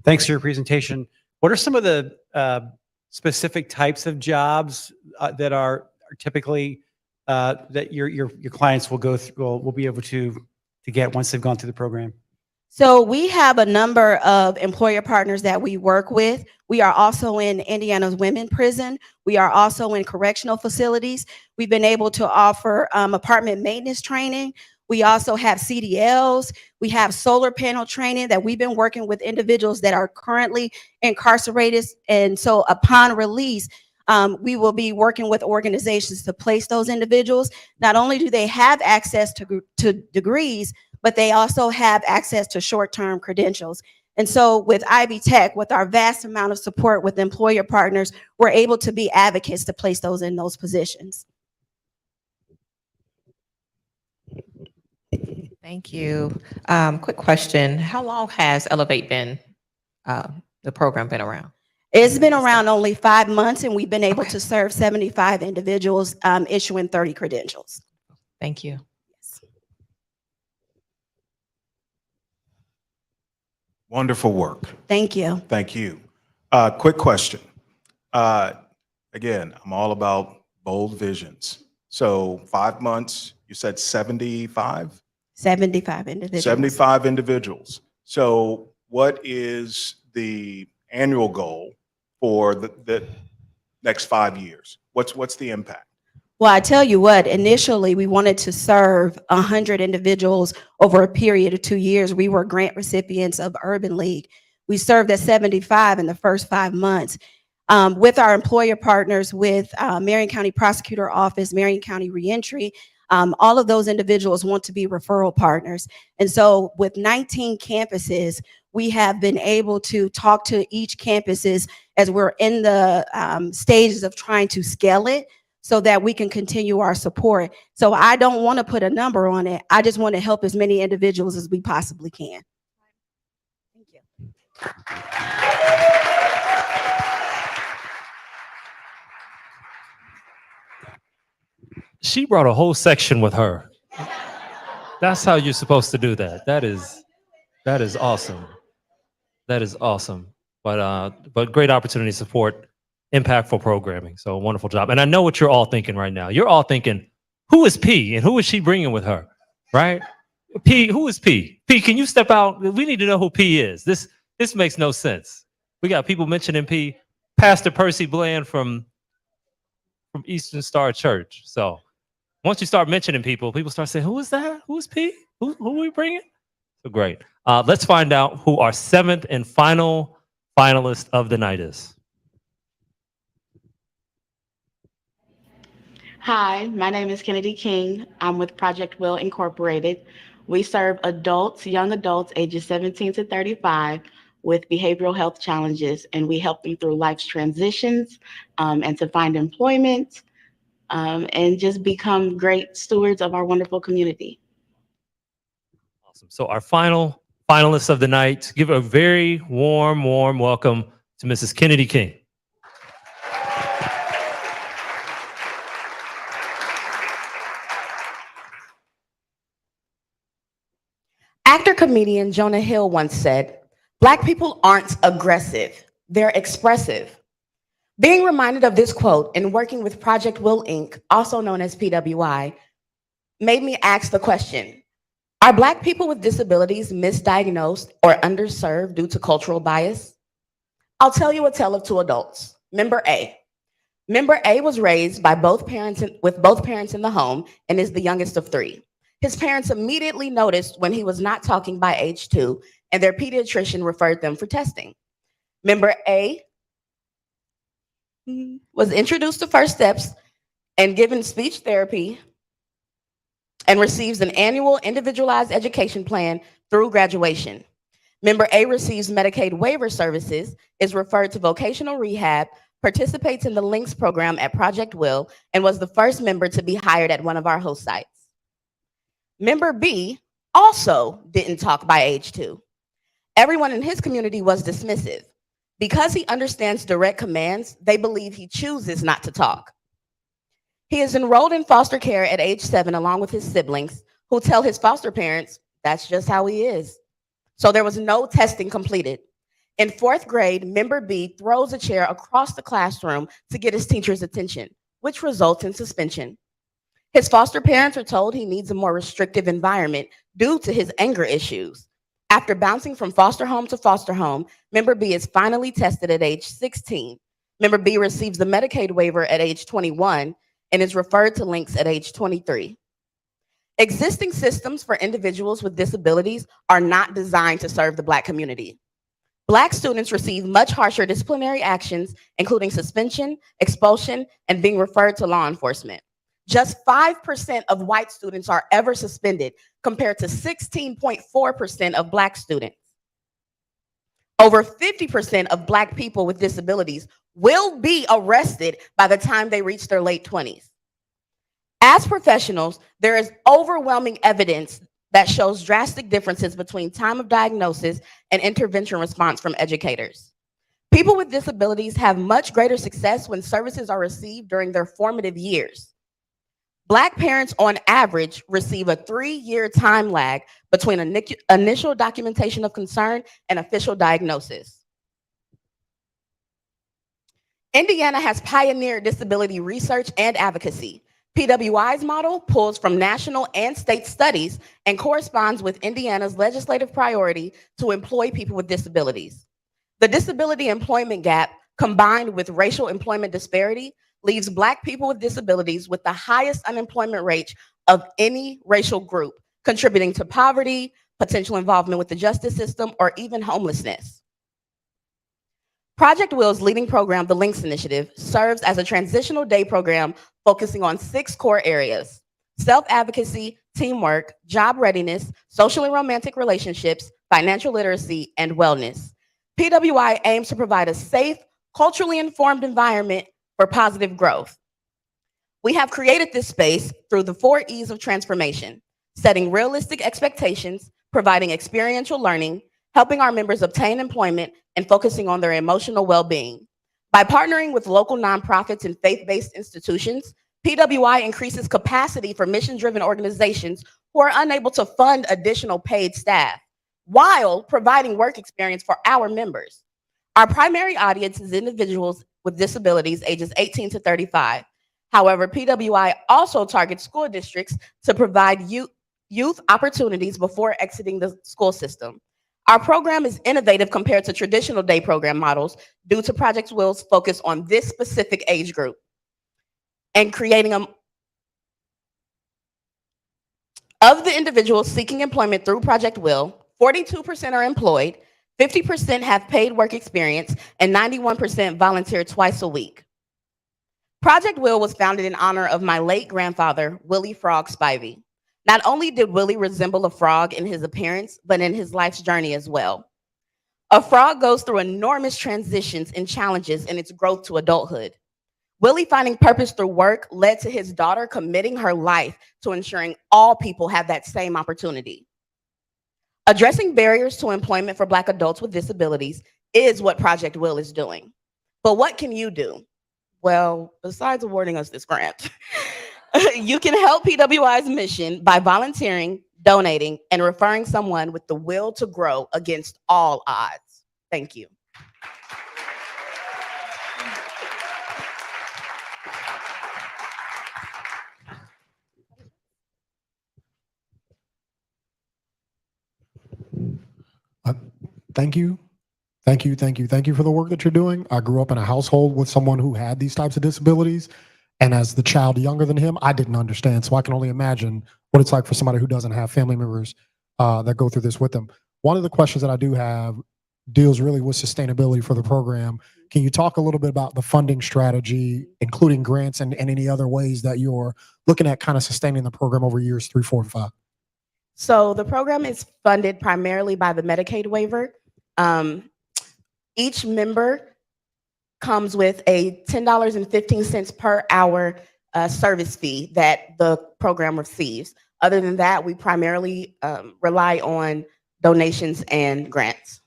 Thanks for your presentation. What are some of the specific types of jobs that are typically that your clients will go through, will be able to get once they've gone through the program? So we have a number of employer partners that we work with. We are also in Indiana's women prison. We are also in correctional facilities. We've been able to offer apartment maintenance training. We also have CDLs. We have solar panel training that we've been working with individuals that are currently incarcerated. And so upon release, we will be working with organizations to place those individuals. Not only do they have access to degrees, but they also have access to short-term credentials. And so with Ivy Tech, with our vast amount of support with employer partners, we're able to be advocates to place those in those positions. Thank you. Quick question. How long has Elevate been, the program been around? It's been around only 5 months, and we've been able to serve 75 individuals, issuing 30 credentials. Thank you. Wonderful work. Thank you. Thank you. Quick question. Again, I'm all about bold visions. So 5 months, you said 75? 75 individuals. 75 individuals. So what is the annual goal for the next 5 years? What's the impact? Well, I tell you what, initially we wanted to serve 100 individuals over a period of 2 years. We were grant recipients of Urban League. We served at 75 in the first 5 months. With our employer partners, with Marion County Prosecutor Office, Marion County Reentry, all of those individuals want to be referral partners. And so with 19 campuses, we have been able to talk to each campuses as we're in the stages of trying to scale it, so that we can continue our support. So I don't want to put a number on it. I just want to help as many individuals as we possibly can. Thank you. She brought a whole section with her. That's how you're supposed to do that. That is awesome. That is awesome. But great opportunity to support impactful programming. So wonderful job. And I know what you're all thinking right now. You're all thinking, who is P and who is she bringing with her? Right? P, who is P? P, can you step out? We need to know who P is. This makes no sense. We got people mentioning P. Pastor Percy Bland from Eastern Star Church. So once you start mentioning people start saying, who is that? Who is P? Who are we bringing? So great. Let's find out who our 7th and final finalist of the night is. Hi, my name is Kennedy King. I'm with Project Will Incorporated. We serve adults, young adults ages 17 to 35 with behavioral health challenges, and we help them through life's transitions and to find employment and just become great stewards of our wonderful community. Awesome. So our final finalists of the night, give a very warm welcome to Mrs. Kennedy King. Actor-comedian Jonah Hill once said, "Black people aren't aggressive, they're expressive." Being reminded of this quote and working with Project Will Inc., also known as PWI, made me ask the question, are Black people with disabilities misdiagnosed or underserved due to cultural bias? I'll tell you a tale of 2 adults. Member A. Member A was raised by with both parents in the home and is the youngest of 3. His parents immediately noticed when he was not talking by age 2, and their pediatrician referred them for testing. Member A was introduced to First Steps and given speech therapy and receives an annual individualized education plan through graduation. Member A receives Medicaid waiver services, is referred to vocational rehab, participates in the LINKS program at Project Will, and was the first member to be hired at one of our host sites. Member B also didn't talk by age 2. Everyone in his community was dismissive. Because he understands direct commands, they believe he chooses not to talk. He is enrolled in foster care at age 7 along with his siblings, who tell his foster parents that's just how he is. So there was no testing completed. In fourth grade, member B throws a chair across the classroom to get his teacher's attention, which results in suspension. His foster parents are told he needs a more restrictive environment due to his anger issues. After bouncing from foster home to foster home, member B is finally tested at age 16. Member B receives the Medicaid waiver at age 21 and is referred to links at age 23. Existing systems for individuals with disabilities are not designed to serve the Black community. Black students receive much harsher disciplinary actions, including suspension, expulsion, and being referred to law enforcement. Just 5% of white students are ever suspended, compared to 16.4% of Black students. Over 50% of Black people with disabilities will be arrested by the time they reach their late 20s. As professionals, there is overwhelming evidence that shows drastic differences between time of diagnosis and intervention response from educators. People with disabilities have much greater success when services are received during their formative years. Black parents, on average, receive a 3-year time lag between initial documentation of concern and official diagnosis. Indiana has pioneered disability research and advocacy. PWI's model pulls from national and state studies and corresponds with Indiana's legislative priority to employ people with disabilities. The disability employment gap, combined with racial employment disparity, leaves Black people with disabilities with the highest unemployment rate of any racial group, contributing to poverty, potential involvement with the justice system, or even homelessness. Project WIL's leading program, the Links Initiative, serves as a transitional day program focusing on 6 core areas: self-advocacy, teamwork, job readiness, social and romantic relationships, financial literacy, and wellness. PWI aims to provide a safe, culturally informed environment for positive growth. We have created this space through the 4 E's of transformation: setting realistic expectations, providing experiential learning, helping our members obtain employment, and focusing on their emotional well-being. By partnering with local nonprofits and faith-based institutions, PWI increases capacity for mission-driven organizations who are unable to fund additional paid staff, while providing work experience for our members. Our primary audience is individuals with disabilities ages 18 to 35. However, PWI also targets school districts to provide youth opportunities before exiting the school system. Our program is innovative compared to traditional day program models due to Project WIL's focus on this specific age group and creating of the individuals seeking employment through Project WIL, 42% are employed, 50% have paid work experience, and 91% volunteer twice a week. Project WIL was founded in honor of my late grandfather, Willie Frog Spivey. Not only did Willie resemble a frog in his appearance, but in his life's journey as well. A frog goes through enormous transitions and challenges in its growth to adulthood. Willie finding purpose through work led to his daughter committing her life to ensuring all people have that same opportunity. Addressing barriers to employment for Black adults with disabilities is what Project WIL is doing. But what can you do? Well, besides awarding us this grant, you can help PWI's mission by volunteering, donating, and referring someone with the will to grow against all odds. Thank you. Thank you. Thank you, thank you, thank you for the work that you're doing. I grew up in a household with someone who had these types of disabilities. And as the child younger than him, I didn't understand. So I can only imagine what it's like for somebody who doesn't have family members that go through this with them. One of the questions that I do have deals really with sustainability for the program. Can you talk a little bit about the funding strategy, including grants and any other ways that you're looking at kind of sustaining the program over years 3, 4, and 5? So the program is funded primarily by the Medicaid waiver. Each member comes with a $10.15 per hour service fee that the program receives. Other than that, we primarily rely on donations and grants.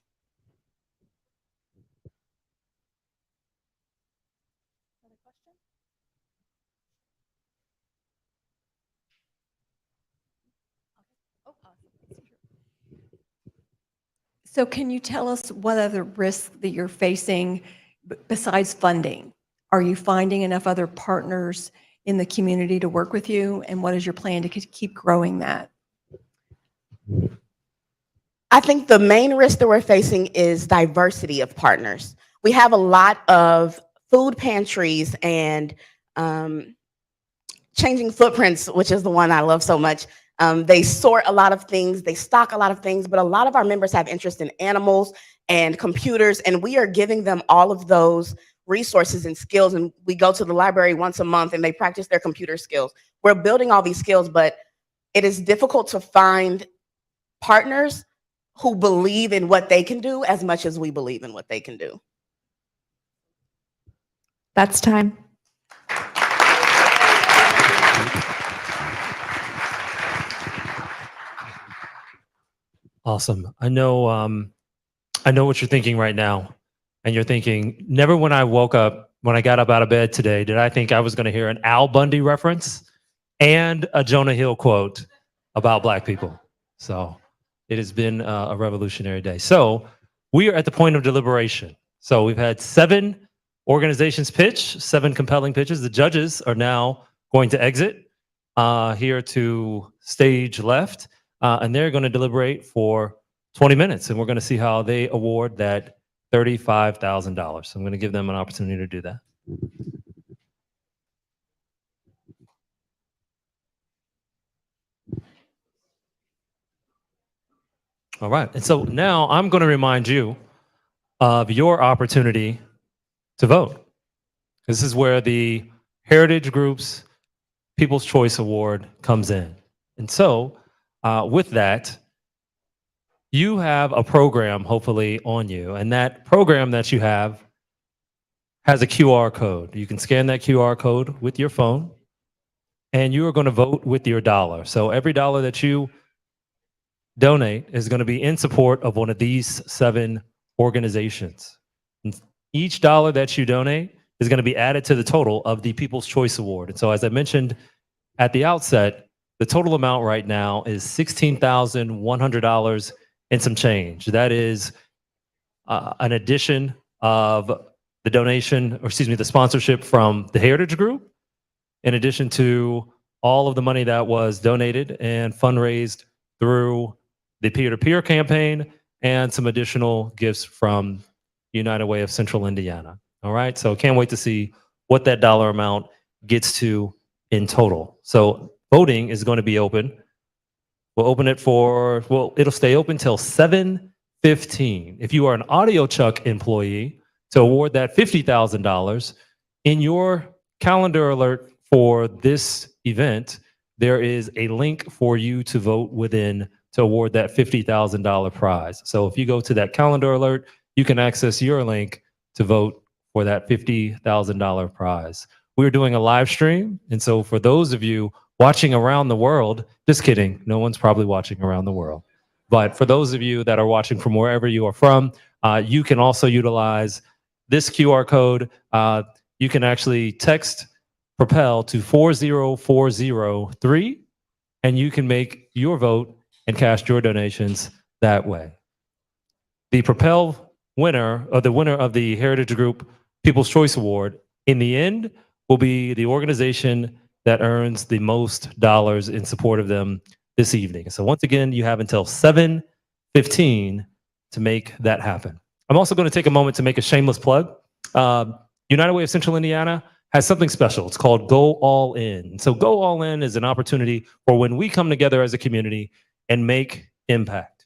So can you tell us what other risks that you're facing besides funding? Are you finding enough other partners in the community to work with you? And what is your plan to keep growing that? I think the main risk that we're facing is diversity of partners. We have a lot of food pantries and changing footprints, which is the one I love so much. They sort a lot of things, they stock a lot of things, but a lot of our members have interest in animals and computers, and we are giving them all of those resources and skills. And we go to the library once a month and they practice their computer skills. We're building all these skills, but it is difficult to find partners who believe in what they can do as much as we believe in what they can do. That's time. Awesome. I know what you're thinking right now. And you're thinking, never when I got up out of bed today, did I think I was going to hear an Al Bundy reference and a Jonah Hill quote about Black people. So it has been a revolutionary day. So we are at the point of deliberation. So we've had 7 organizations pitch, 7 compelling pitches. The judges are now going to exit here to stage left, and they're going to deliberate for 20 minutes, and we're going to see how they award that $35,000. So I'm going to give them an opportunity to do that. All right. And so now I'm going to remind you of your opportunity to vote. This is where the Heritage Group's People's Choice Award comes in. And so with that, you have a program hopefully on you, and that program that you have has a QR code. You can scan that QR code with your phone, and you are going to vote with your dollar. So every dollar that you donate is going to be in support of one of these 7 organizations. And each dollar that you donate is going to be added to the total of the People's Choice Award. And so as I mentioned at the outset, the total amount right now is $16,100 and some change. That is an addition of the donation, or excuse me, the sponsorship from the Heritage Group, in addition to all of the money that was donated and fundraised through the peer-to-peer campaign and some additional gifts from United Way of Central Indiana. All right, so can't wait to see what that dollar amount gets to in total. So voting is going to be open. We'll open it it'll stay open till 7:15. If you are an audiochuck employee, to award that $50,000, in your calendar alert for this event, there is a link for you to vote within to award that $50,000 prize. So if you go to that calendar alert, you can access your link to vote for that $50,000 prize. We're doing a live stream, and so for those of you watching around the world, just kidding, no one's probably watching around the world. But for those of you that are watching from wherever you are from, you can also utilize this QR code. You can actually text Propel to 40403, and you can make your vote and cast your donations that way. The Propel winner, or the winner of the Heritage Group People's Choice Award, in the end, will be the organization that earns the most dollars in support of them this evening. So once again, you have until 7:15 to make that happen. I'm also going to take a moment to make a shameless plug. United Way of Central Indiana has something special. It's called Go All In. So Go All In is an opportunity for when we come together as a community and make impact.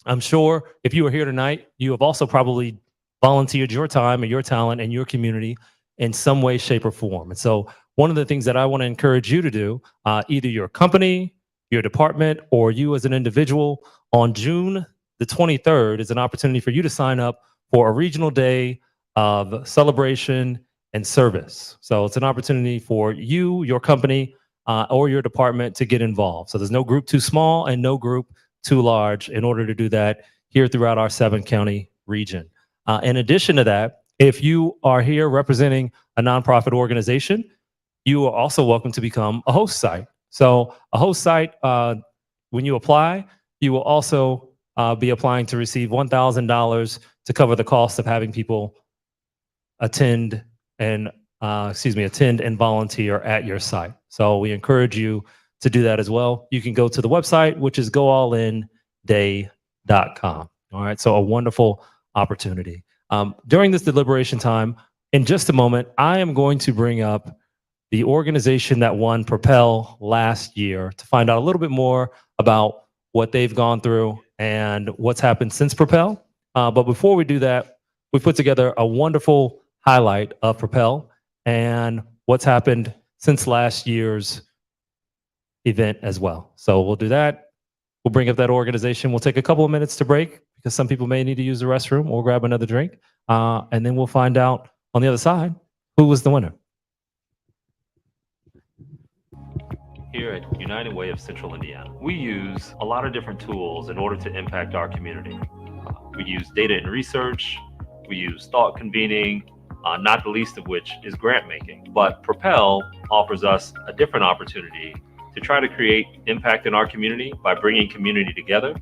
I'm sure if you are here tonight, you have also probably volunteered your time and your talent and your community in some way, shape, or form. And so one of the things that I want to encourage you to do, either your company, your department, or you as an individual, on June the 23rd is an opportunity for you to sign up for a regional day of celebration and service. So it's an opportunity for you, your company, or your department to get involved. So there's no group too small and no group too large in order to do that here throughout our 7-county region. In addition to that, if you are here representing a nonprofit organization, you are also welcome to become a host site. So a host site, when you apply, you will also be applying to receive $1,000 to cover the cost of having people attend and volunteer at your site. So we encourage you to do that as well. You can go to the website, which is goallinday.com. All right, so a wonderful opportunity. During this deliberation time, in just a moment, I am going to bring up the organization that won Propel last year to find out a little bit more about what they've gone through and what's happened since Propel. But before we do that, we put together a wonderful highlight of Propel and what's happened since last year's event as well. So we'll do that. We'll bring up that organization. We'll take a couple of minutes to break because some people may need to use the restroom or grab another drink. And then we'll find out on the other side who was the winner. Here at United Way of Central Indiana, we use a lot of different tools in order to impact our community. We use data and research, we use thought convening, not the least of which is grant making. But Propel offers us a different opportunity to try to create impact in our community by bringing community together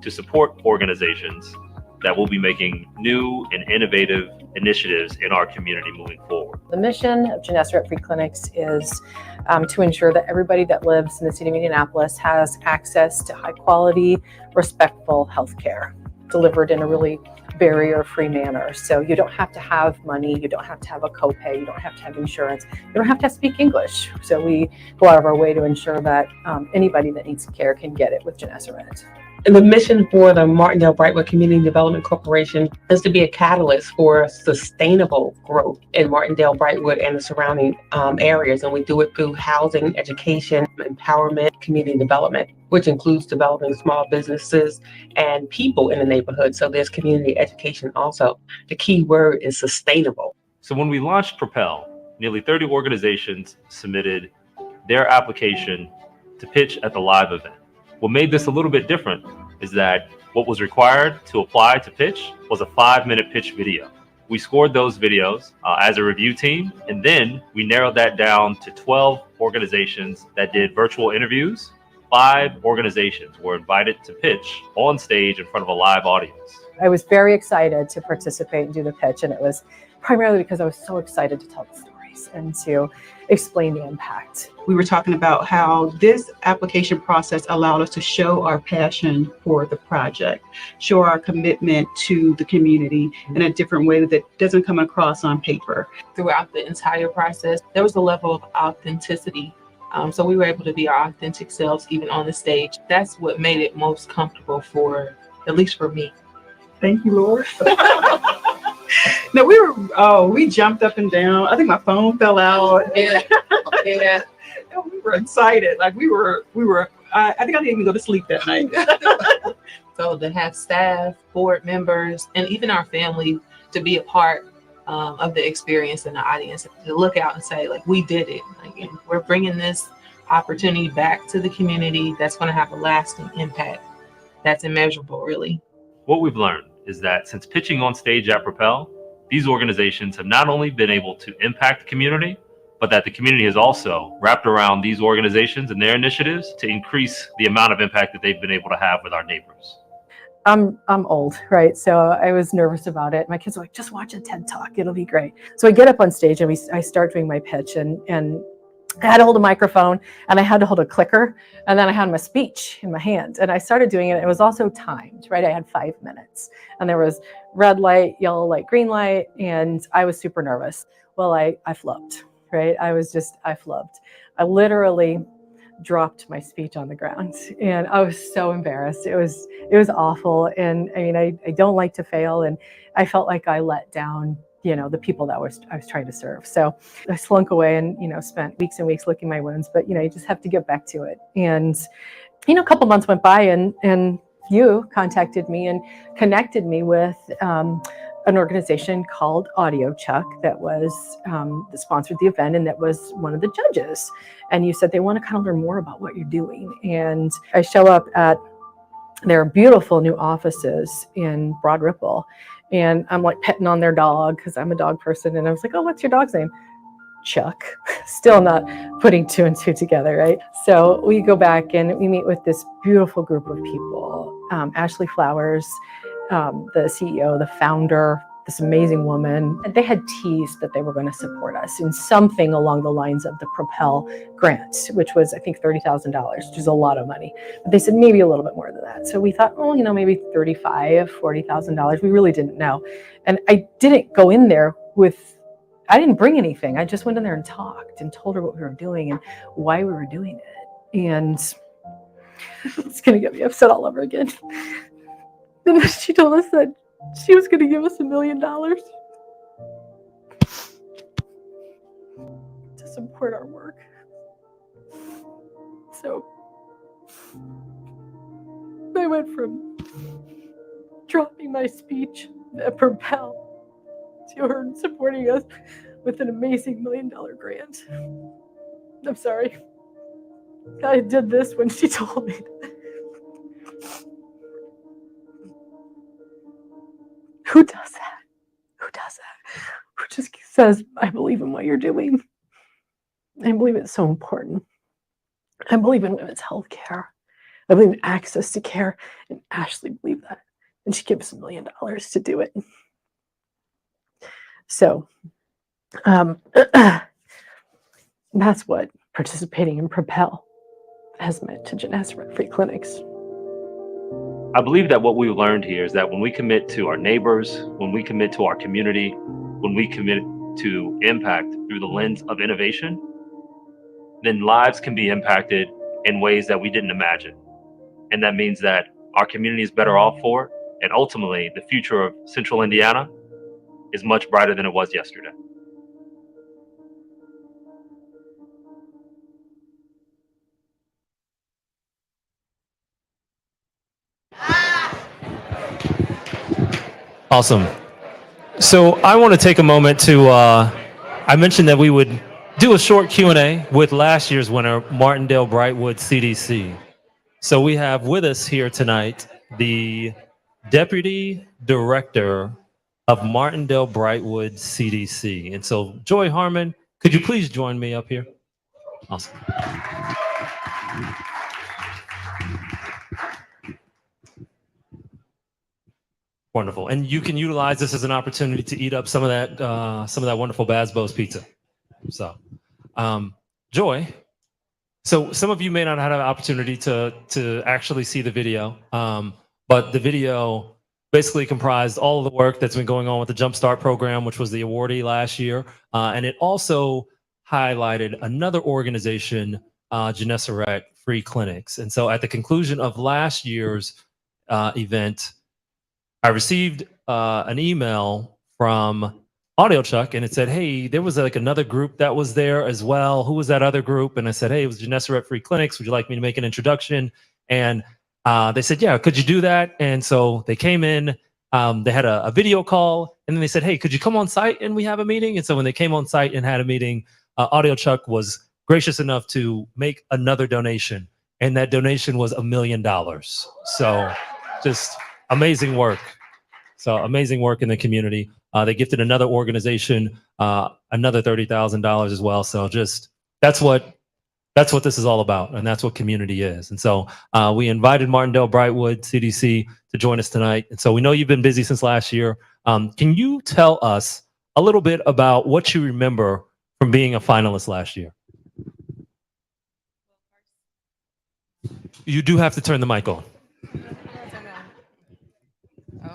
to support organizations that will be making new and innovative initiatives in our community moving forward. The mission of Gennesaret Free Clinics is to ensure that everybody that lives in the city of Indianapolis has access to high quality, respectful health care delivered in a really barrier-free manner. So you don't have to have money, you don't have to have a copay, you don't have to have insurance, you don't have to speak English. So we go out of our way to ensure that anybody that needs care can get it with Gennesaret. And the mission for the Martindale Brightwood Community Development Corporation is to be a catalyst for sustainable growth in Martindale, Brightwood, and the surrounding areas. And we do it through housing, education, empowerment, community development, which includes developing small businesses and people in the neighborhood. So there's community education also. The key word is sustainable. So when we launched Propel, nearly 30 organizations submitted their application to pitch at the live event. What made this a little bit different is that what was required to apply to pitch was a 5-minute pitch video. We scored those videos as a review team, and then we narrowed that down to 12 organizations that did virtual interviews. 5 organizations were invited to pitch on stage in front of a live audience. I was very excited to participate and do the pitch, and it was primarily because I was so excited to tell the stories and to explain the impact. We were talking about how this application process allowed us to show our passion for the project, show our commitment to the community in a different way that doesn't come across on paper. Throughout the entire process, there was a level of authenticity. So we were able to be our authentic selves even on the stage. That's what made it most comfortable for, at least for me. Thank you, Lord. No, we jumped up and down. I think my phone fell out. Yeah. Yeah. And we were excited. Like we were, I think I didn't even go to sleep that night. So to have staff, board members, and even our family to be a part of the experience and the audience, to look out and say, like, we did it. Like, we're bringing this opportunity back to the community that's going to have a lasting impact. That's immeasurable, really. What we've learned is that since pitching on stage at Propel, these organizations have not only been able to impact the community, but that the community has also wrapped around these organizations and their initiatives to increase the amount of impact that they've been able to have with our neighbors. I'm old, right? So I was nervous about it. My kids were like, just watch a TED Talk, it'll be great. So I get up on stage and I start doing my pitch, and I had to hold a microphone and I had to hold a clicker, and then I had my speech in my hand, and I started doing it. It was also timed, right? I had 5 minutes, and there was red light, yellow light, green light, and I was super nervous. Well, I flubbed, right? I flubbed. I literally dropped my speech on the ground, and I was so embarrassed. It was awful. And I mean, I don't like to fail, and I felt like I let down, the people that I was trying to serve. So I slunk away and, spent weeks and weeks licking my wounds, but you just have to get back to it. And, a couple months went by, and you contacted me and connected me with an organization called audiochuck that that sponsored the event, and that was one of the judges. And you said they want to kind of learn more about what you're doing. And I show up at their beautiful new offices in Broad Ripple, and I'm like petting on their dog because I'm a dog person. And I was like, oh, what's your dog's name? Chuck. Still not putting 2 and 2 together, right? So we go back and we meet with this beautiful group of people Ashley Flowers, the CEO, the founder, this amazing woman. And they had teased that they were going to support us in something along the lines of the Propel grant, which was, I think, $30,000, which is a lot of money. But they said maybe a little bit more than that. So we thought, oh, maybe $35,000, $40,000. We really didn't know. And I didn't go in there I didn't bring anything. I just went in there and talked and told her what we were doing and why we were doing it. And it's going to get me upset all over again. And she told us that she was going to give us $1 million to support our work. So I went from dropping my speech at Propel to her supporting us with an amazing $1 million grant. I'm sorry. I did this when she told me. Who does that? Who does that? Who just says, I believe in what you're doing. I believe it's so important. I believe in women's health care. I believe in access to care. And Ashley believed that. And she gave us $1 million to do it. So that's what participating in Propel has meant to Gennesaret Free Clinics. I believe that what we learned here is that when we commit to our neighbors, when we commit to our community, when we commit to impact through the lens of innovation, then lives can be impacted in ways that we didn't imagine. And that means that our community is better off for it. And ultimately, the future of Central Indiana is much brighter than it was yesterday. Awesome. So I want to take a moment to, I mentioned that we would do a short Q&A with last year's winner, Martindale Brightwood CDC. So we have with us here tonight the Deputy Director of Martindale Brightwood CDC. And so Joy Harmon, could you please join me up here? Awesome. Wonderful. And you can utilize this as an opportunity to eat up some of that wonderful Basbo's pizza. So, Joy, so some of you may not have had an opportunity to actually see the video, but the video basically comprised all of the work that's been going on with the Jumpstart program, which was the awardee last year. And it also highlighted another organization, Gennesaret Free Clinics. And so at the conclusion of last year's event, I received an email from audiochuck, and it said, hey, there was like another group that was there as well. Who was that other group? And I said, hey, it was Gennesaret Free Clinics. Would you like me to make an introduction? And they said, yeah, could you do that? And so they came in, they had a video call, and then they said, hey, could you come on site and we have a meeting? And so when they came on site and had a meeting, audiochuck was gracious enough to make another donation. And that donation was $1 million. So just amazing work. So amazing work in the community. They gifted another organization another $30,000 as well. So just that's what this is all about, and that's what community is. And so we invited Martindale Brightwood CDC to join us tonight. And so we know you've been busy since last year. Can you tell us a little bit about what you remember from being a finalist last year? You do have to turn the mic on.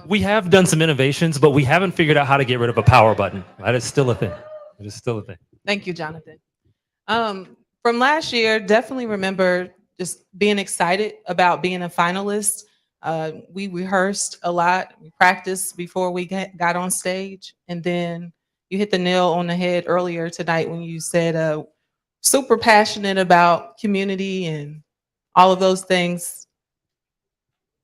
We have done some innovations, but we haven't figured out how to get rid of a power button. That is still a thing. It is still a thing. Thank you, Jonathan. From last year, definitely remember just being excited about being a finalist. We rehearsed a lot, we practiced before we got on stage. And then you hit the nail on the head earlier tonight when you said super passionate about community and all of those things.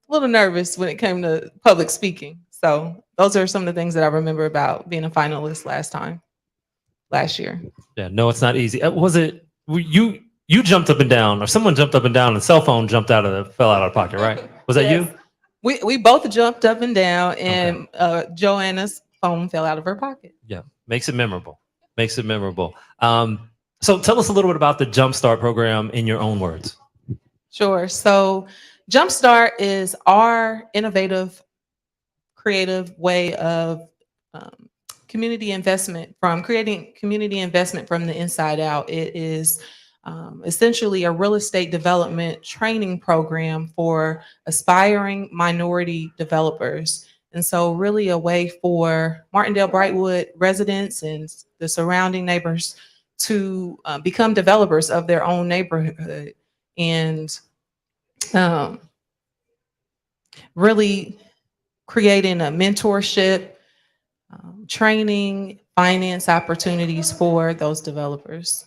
A little nervous when it came to public speaking. So those are some of the things that I remember about being a finalist last year. Yeah, no, it's not easy. Was it you jumped up and down, or someone jumped up and down and cell phone fell out of the pocket, right? Was that Yes. you? We both jumped up and down, and Joanna's phone fell out of her pocket. Yeah, makes it memorable. Makes it memorable. So tell us a little bit about the Jumpstart program in your own words. Sure. So Jumpstart is our innovative, creative way of community investment, from creating community investment from the inside out. It is essentially a real estate development training program for aspiring minority developers. And so really a way for Martindale Brightwood residents and the surrounding neighbors to become developers of their own neighborhood, and really creating a mentorship, training, finance opportunities for those developers.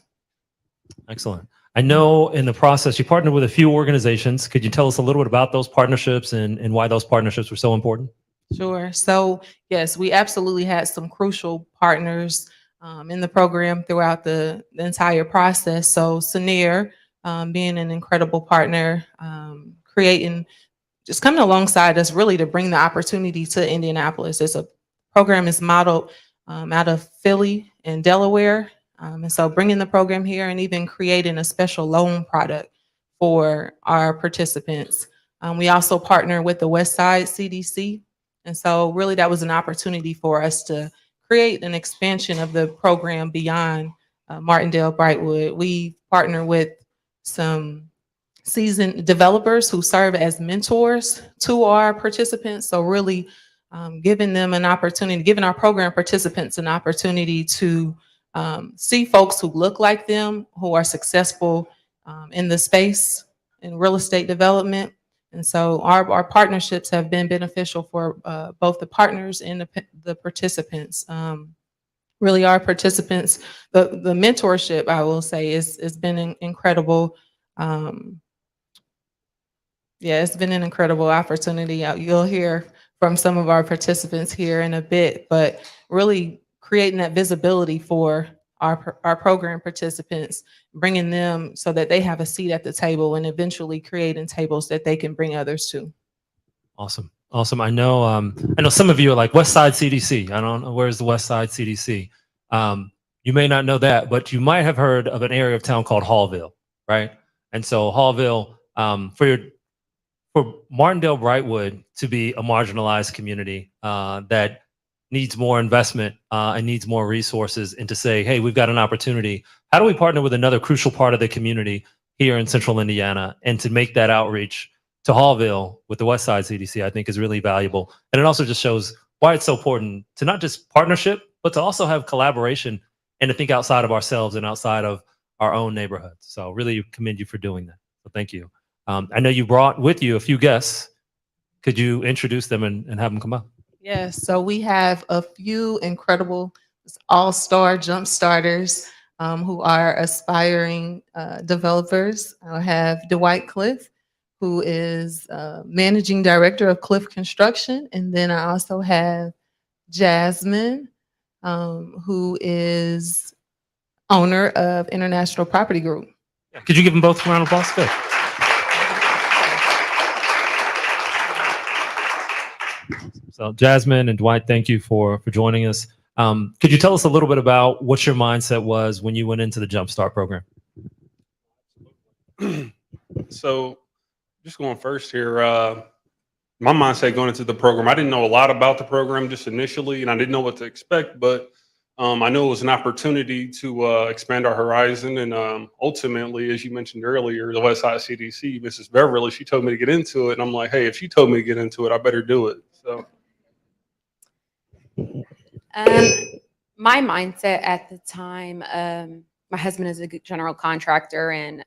Excellent. I know in the process you partnered with a few organizations. Could you tell us a little bit about those partnerships and why those partnerships were so important? Sure. So yes, we absolutely had some crucial partners in the program throughout the entire process. So Senior being an incredible partner, creating, just coming alongside us really to bring the opportunity to Indianapolis. It's a program is modeled out of Philly and Delaware. And so bringing the program here and even creating a special loan product for our participants. We also partner with the West Side CDC. And so really that was an opportunity for us to create an expansion of the program beyond Martindale Brightwood. We partner with some seasoned developers who serve as mentors to our participants. So really giving them an opportunity, giving our program participants an opportunity to see folks who look like them, who are successful in the space in real estate development. And so our partnerships have been beneficial for both the partners and the participants. Really our participants, the mentorship, I will say, has been incredible. Yeah, it's been an incredible opportunity. You'll hear from some of our participants here in a bit, but really creating that visibility for our program participants, bringing them so that they have a seat at the table, and eventually creating tables that they can bring others to. Awesome. Awesome. I know some of you are like, West Side CDC. I don't know, where's the West Side CDC? You may not know that, but you might have heard of an area of town called Hallville, right? And so Hallville, for Martindale Brightwood to be a marginalized community that needs more investment and needs more resources, and to say, hey, we've got an opportunity. How do we partner with another crucial part of the community here in Central Indiana, and to make that outreach to Hallville with the West Side CDC, I think is really valuable. And it also just shows why it's so important to not just partnership, but to also have collaboration and to think outside of ourselves and outside of our own neighborhoods. So really commend you for doing that. So thank you. I know you brought with you a few guests. Could you introduce them and have them come up? Yes, so we have a few incredible all-star jump starters who are aspiring developers. I have Dwight Cliff, who is managing director of Cliff Construction. And then I also have Jasmine, who is owner of International Property Group. Could you give them both a round of applause? Good. So Jasmine and Dwight, thank you for joining us. Could you tell us a little bit about what your mindset was when you went into the Jumpstart program? So just going first here, my mindset going into the program, I didn't know a lot about the program just initially, and I didn't know what to expect, but I knew it was an opportunity to expand our horizon. And ultimately, as you mentioned earlier, the West Side CDC, Mrs. Beverly, she told me to get into it. And I'm like, hey, if she told me to get into it, I better do it. So. My mindset at the time, my husband is a general contractor, and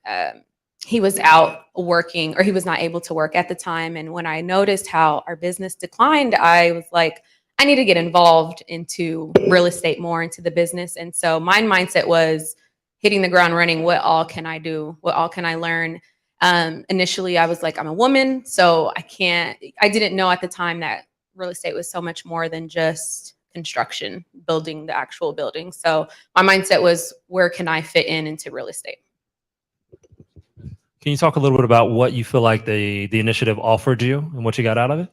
he was out working, or he was not able to work at the time. And when I noticed how our business declined, I was like, I need to get involved into real estate more, into the business. And so my mindset was hitting the ground running. What all can I do? What all can I learn? Initially, I was like, I'm a woman, so I didn't know at the time that real estate was so much more than just construction, building the actual building. So my mindset was, where can I fit into real estate? Can you talk a little bit about what you feel like the initiative offered you and what you got out of it?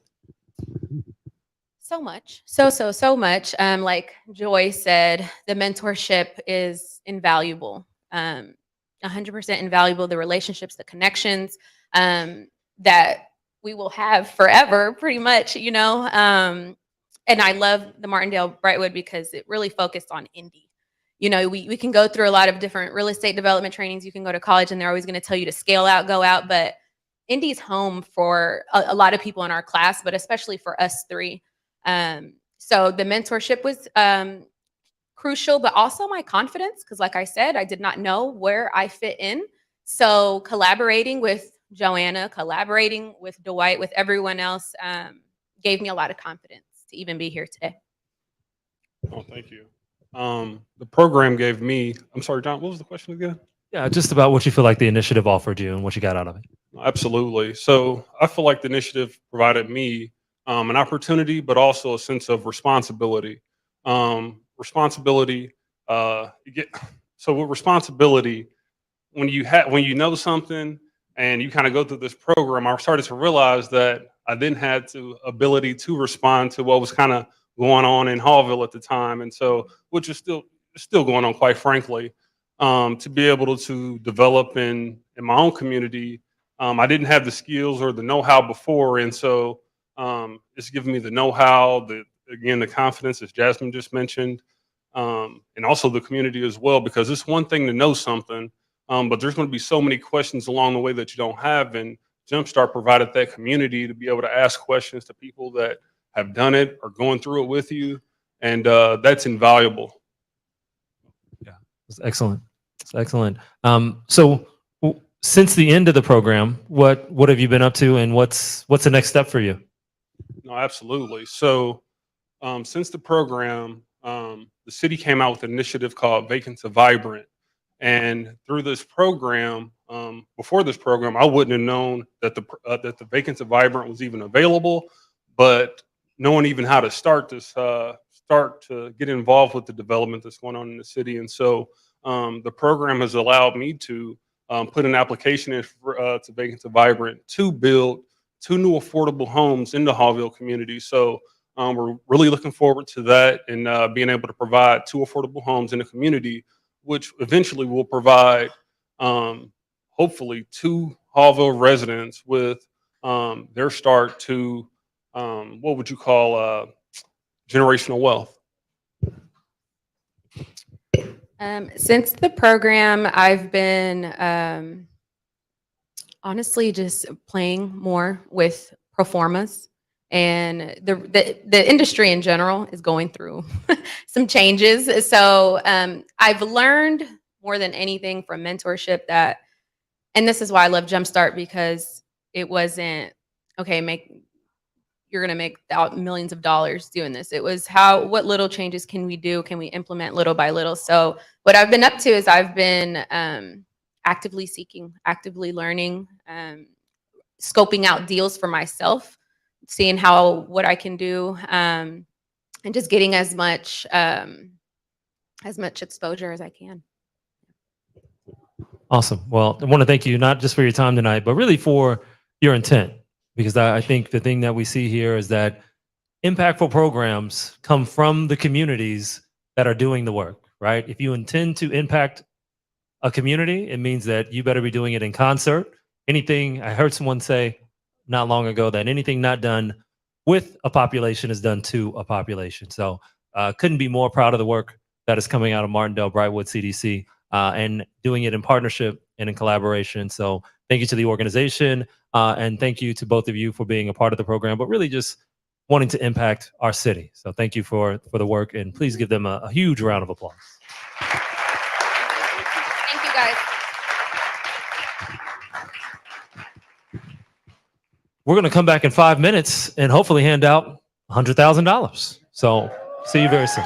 So much. So much. Like Joy said, the mentorship is invaluable. 100% invaluable. The relationships, the connections that we will have forever, pretty much, you know. And I love the Martindale Brightwood because it really focused on indie. You know, we can go through a lot of different real estate development trainings. You can go to college and they're always going to tell you to scale out, go out. But Indy's home for a lot of people in our class, but especially for us three. So the mentorship was crucial, but also my confidence, because like I said, I did not know where I fit in. So collaborating with Joanna, collaborating with Dwight, with everyone else, gave me a lot of confidence to even be here today. Oh, thank you. The program gave me, I'm sorry, John, what was the question again? Yeah, just about what you feel like the initiative offered you and what you got out of it. Absolutely. So I feel like the initiative provided me an opportunity, but also a sense of responsibility. Responsibility, you get, so with responsibility, when you know something and you kind of go through this program, I started to realize that I then had the ability to respond to what was kind of going on in Hallville at the time, and so which is still going on, quite frankly. To be able to develop in my own community, I didn't have the skills or the know-how before, and so it's given me the know-how, the confidence, as Jasmine just mentioned, and also the community as well. Because it's one thing to know something. But there's going to be so many questions along the way that you don't have, and Jumpstart provided that community to be able to ask questions to people that have done it or going through it with you, and that's invaluable. Yeah, it's excellent. It's excellent. Since the end of the program, what have you been up to, and what's the next step for you? No, absolutely. So since the program, the city came out with an initiative called Vacant to Vibrant. And through this program, before this program, I wouldn't have known that the Vacant to Vibrant was even available, but knowing even how to start to get involved with the development that's going on in the city. And so the program has allowed me to put an application in to Vacant to Vibrant to build 2 new affordable homes in the Hallville community. So we're really looking forward to that, and being able to provide 2 affordable homes in the community, which eventually will provide, hopefully, 2 Hallville residents with their start to what would you call generational wealth. Since the program, I've been honestly just playing more with proformas, and the industry in general is going through some changes. So I've learned more than anything from mentorship that, and this is why I love Jumpstart, because it wasn't okay, you're going to make millions of dollars doing this. It was what little changes can we do? Can we implement little by little? So what I've been up to is I've been actively seeking, actively learning, scoping out deals for myself, seeing what I can do, and just getting as much exposure as I can. Awesome. Well, I want to thank you not just for your time tonight, but really for your intent, because I think the thing that we see here is that impactful programs come from the communities that are doing the work, right? If you intend to impact a community, it means that you better be doing it in concert. I heard someone say not long ago that anything not done with a population is done to a population. So couldn't be more proud of the work that is coming out of Martindale Brightwood CDC, and doing it in partnership and in collaboration. So thank you to the organization, and thank you to both of you for being a part of the program, but really just wanting to impact our city. So thank you for the work, and please give them a huge round of applause. Thank you, guys. We're going to come back in 5 minutes and hopefully hand out $100,000. So see you very soon.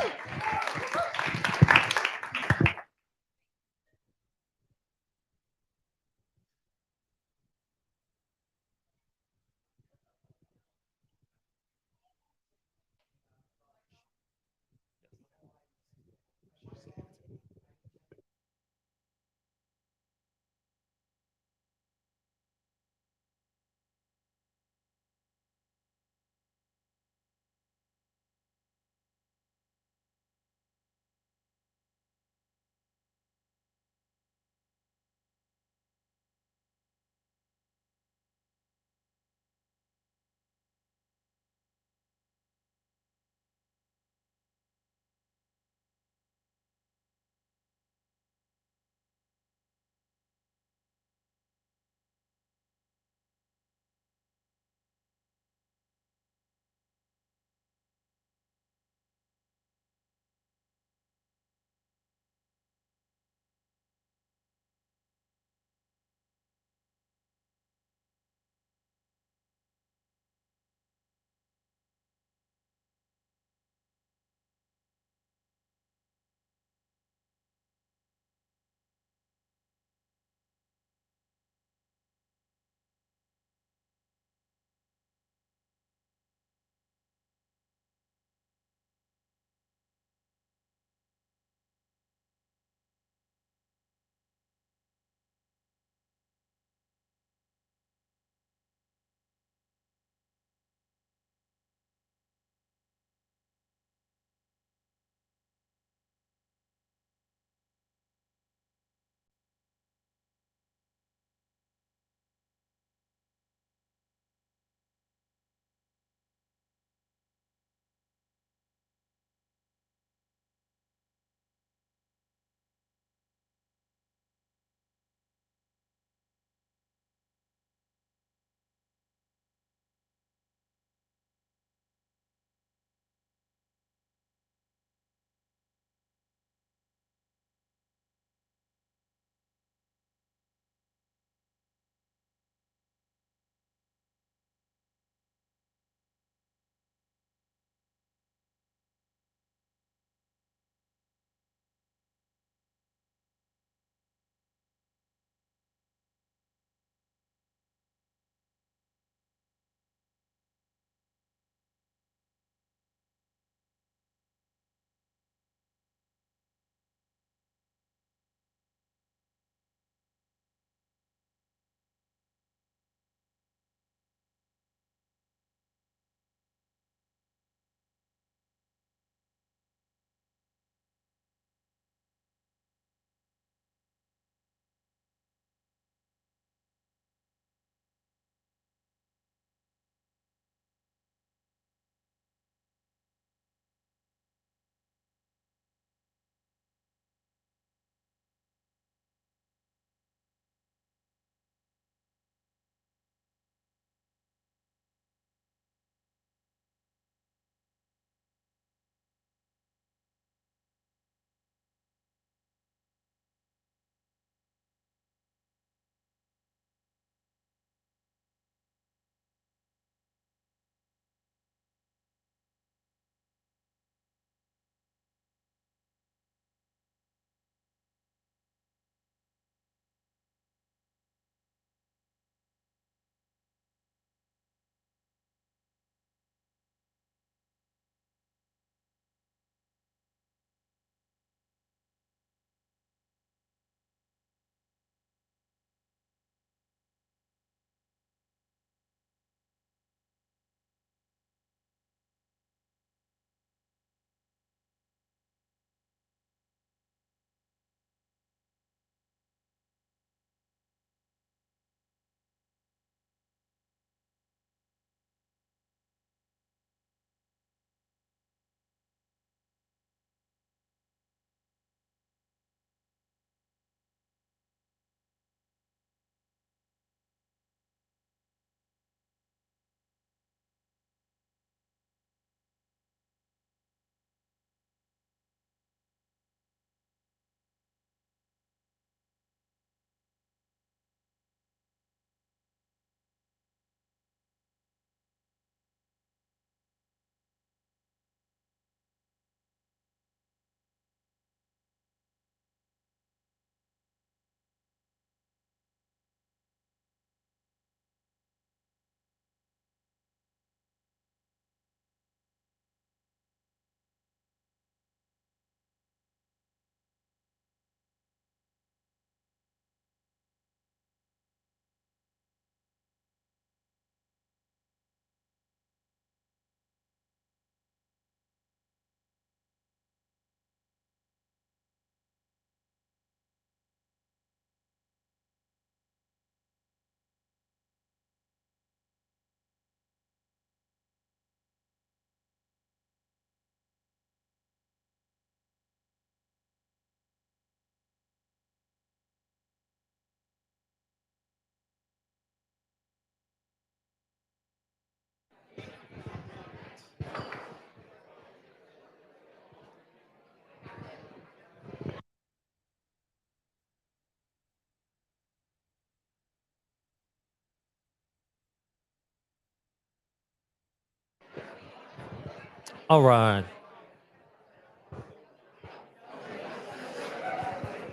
All right.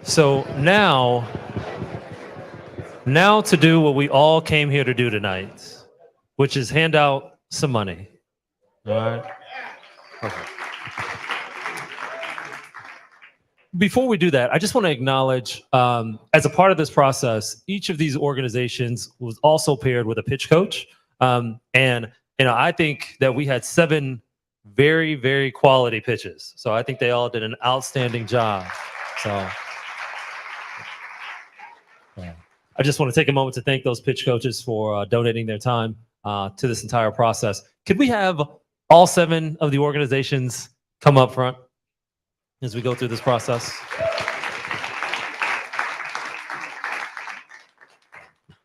So now to do what we all came here to do tonight, which is hand out some money. All right. Perfect. Before we do that, I just want to acknowledge, as a part of this process, each of these organizations was also paired with a pitch coach. And I think that we had 7 very, very quality pitches. So I think they all did an outstanding job. So I just want to take a moment to thank those pitch coaches for donating their time to this entire process. Could we have all 7 of the organizations come up front as we go through this process?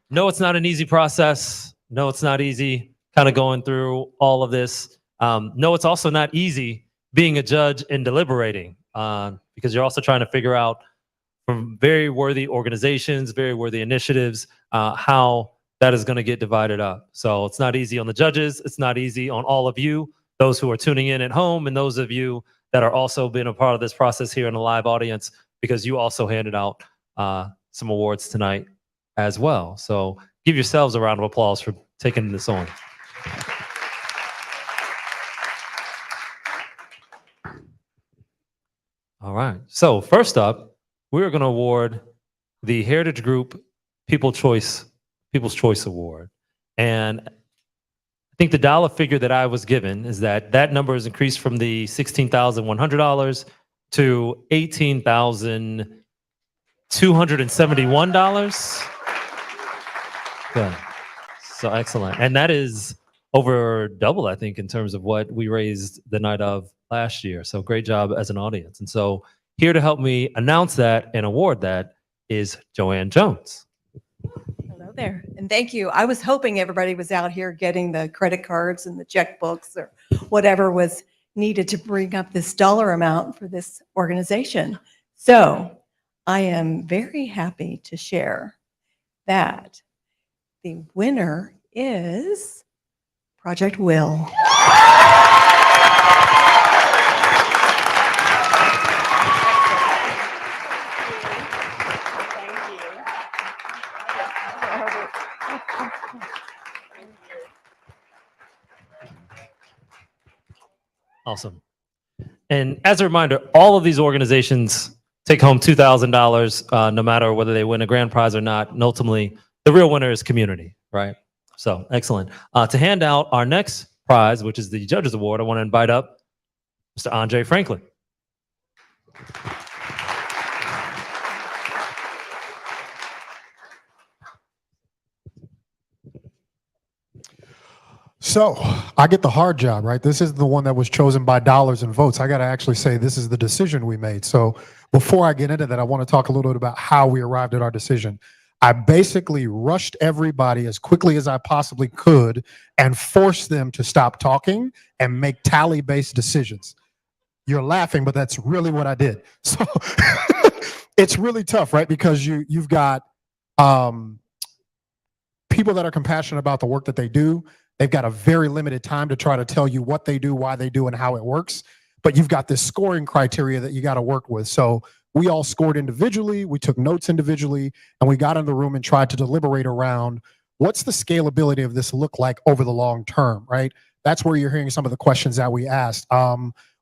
No, it's not an easy process. No, it's not easy kind of going through all of this. No, it's also not easy being a judge and deliberating because you're also trying to figure out from very worthy organizations, very worthy initiatives, how that is going to get divided up. So it's not easy on the judges. It's not easy on all of you, those who are tuning in at home, and those of you that are also being a part of this process here in the live audience, because you also handed out some awards tonight as well. So give yourselves a round of applause for taking this on. All right. So first up, we're going to award the Heritage Group People's Choice Award. And I think the dollar figure that I was given is that number has increased from the $16,100 to $18,271. Good. So excellent. And that is over double, I think, in terms of what we raised the night of last year. So great job as an audience. And so here to help me announce that and award that is Joanne Jones. Hello there, and thank you. I was hoping everybody was out here getting the credit cards and the checkbooks or whatever was needed to bring up this dollar amount for this organization. So I am very happy to share that the winner is Project Will. Awesome. And as a reminder, all of these organizations take home $2,000 no matter whether they win a grand prize or not. And ultimately, the real winner is community, right? So excellent. To hand out our next prize, which is the Judges Award, I want to invite up Mr. Andre Franklin. So I get the hard job, right? This is the one that was chosen by dollars and votes. I got to actually say this is the decision we made. So before I get into that, I want to talk a little bit about how we arrived at our decision. I basically rushed everybody as quickly as I possibly could and forced them to stop talking and make tally-based decisions. You're laughing, but that's really what I did. So it's really tough, right? Because you've got people that are compassionate about the work that they do. They've got a very limited time to try to tell you what they do, why they do, and how it works. But you've got this scoring criteria that you got to work with. So we all scored individually. We took notes individually, and we got in the room and tried to deliberate around what's the scalability of this look like over the long term, right? That's where you're hearing some of the questions that we asked.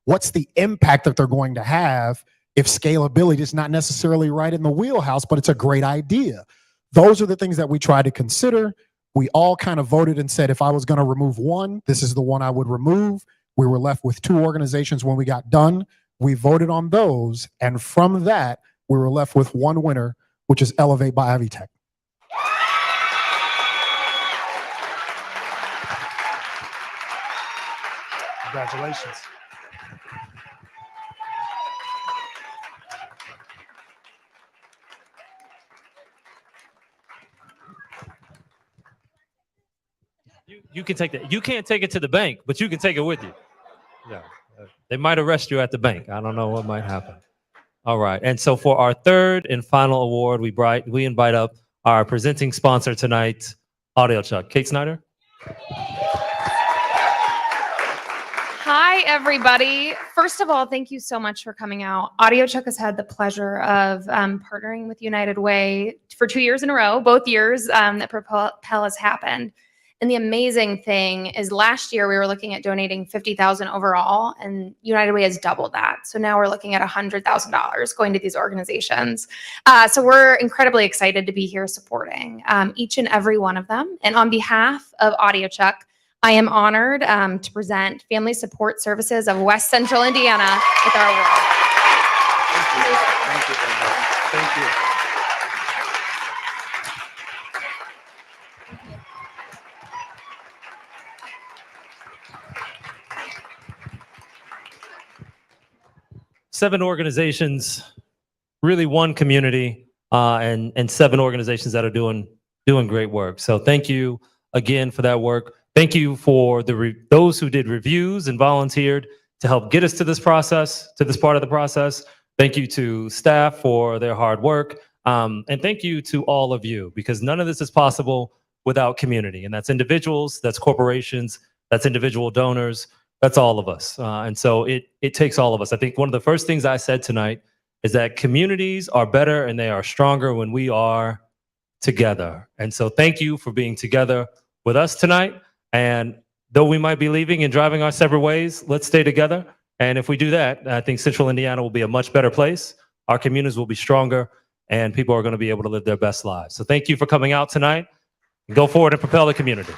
What's the impact that they're going to have if scalability is not necessarily right in the wheelhouse, but it's a great idea? Those are the things that we try to consider. We all kind of voted and said, if I was going to remove one, this is the one I would remove. We were left with 2 organizations when we got done. We voted on those. And from that, we were left with one winner, which is Elevate by Ivy Tech. Congratulations. You can take that. You can't take it to the bank, but you can take it with you. Yeah. They might arrest you at the bank. I don't know what might happen. All right. And so for our third and final award, we invite up our presenting sponsor tonight, AudioChuck. Kate Snyder. Hi, everybody. First of all, thank you so much for coming out. audiochuck has had the pleasure of partnering with United Way for 2 years in a row, both years that Propel has happened. And the amazing thing is last year we were looking at donating $50,000 overall, and United Way has doubled that. So now we're looking at $100,000 going to these organizations. So we're incredibly excited to be here supporting each and every one of them. And on behalf of audiochuck, I am honored to present Family Support Services of West Central Indiana with our award. Thank you very much. Thank you. 7 organizations, really one community, and 7 organizations that are doing great work. So thank you again for that work. Thank you for those who did reviews and volunteered to help get us to this process, to this part of the process. Thank you to staff for their hard work. And thank you to all of you, because none of this is possible without community. And that's individuals, that's corporations, that's individual donors, that's all of us. And so it takes all of us. I think one of the first things I said tonight is that communities are better and they are stronger when we are together. And so thank you for being together with us tonight. And though we might be leaving and driving our separate ways, let's stay together. And if we do that, I think Central Indiana will be a much better place. Our communities will be stronger and people are going to be able to live their best lives. So thank you for coming out tonight. Go forward and propel the community.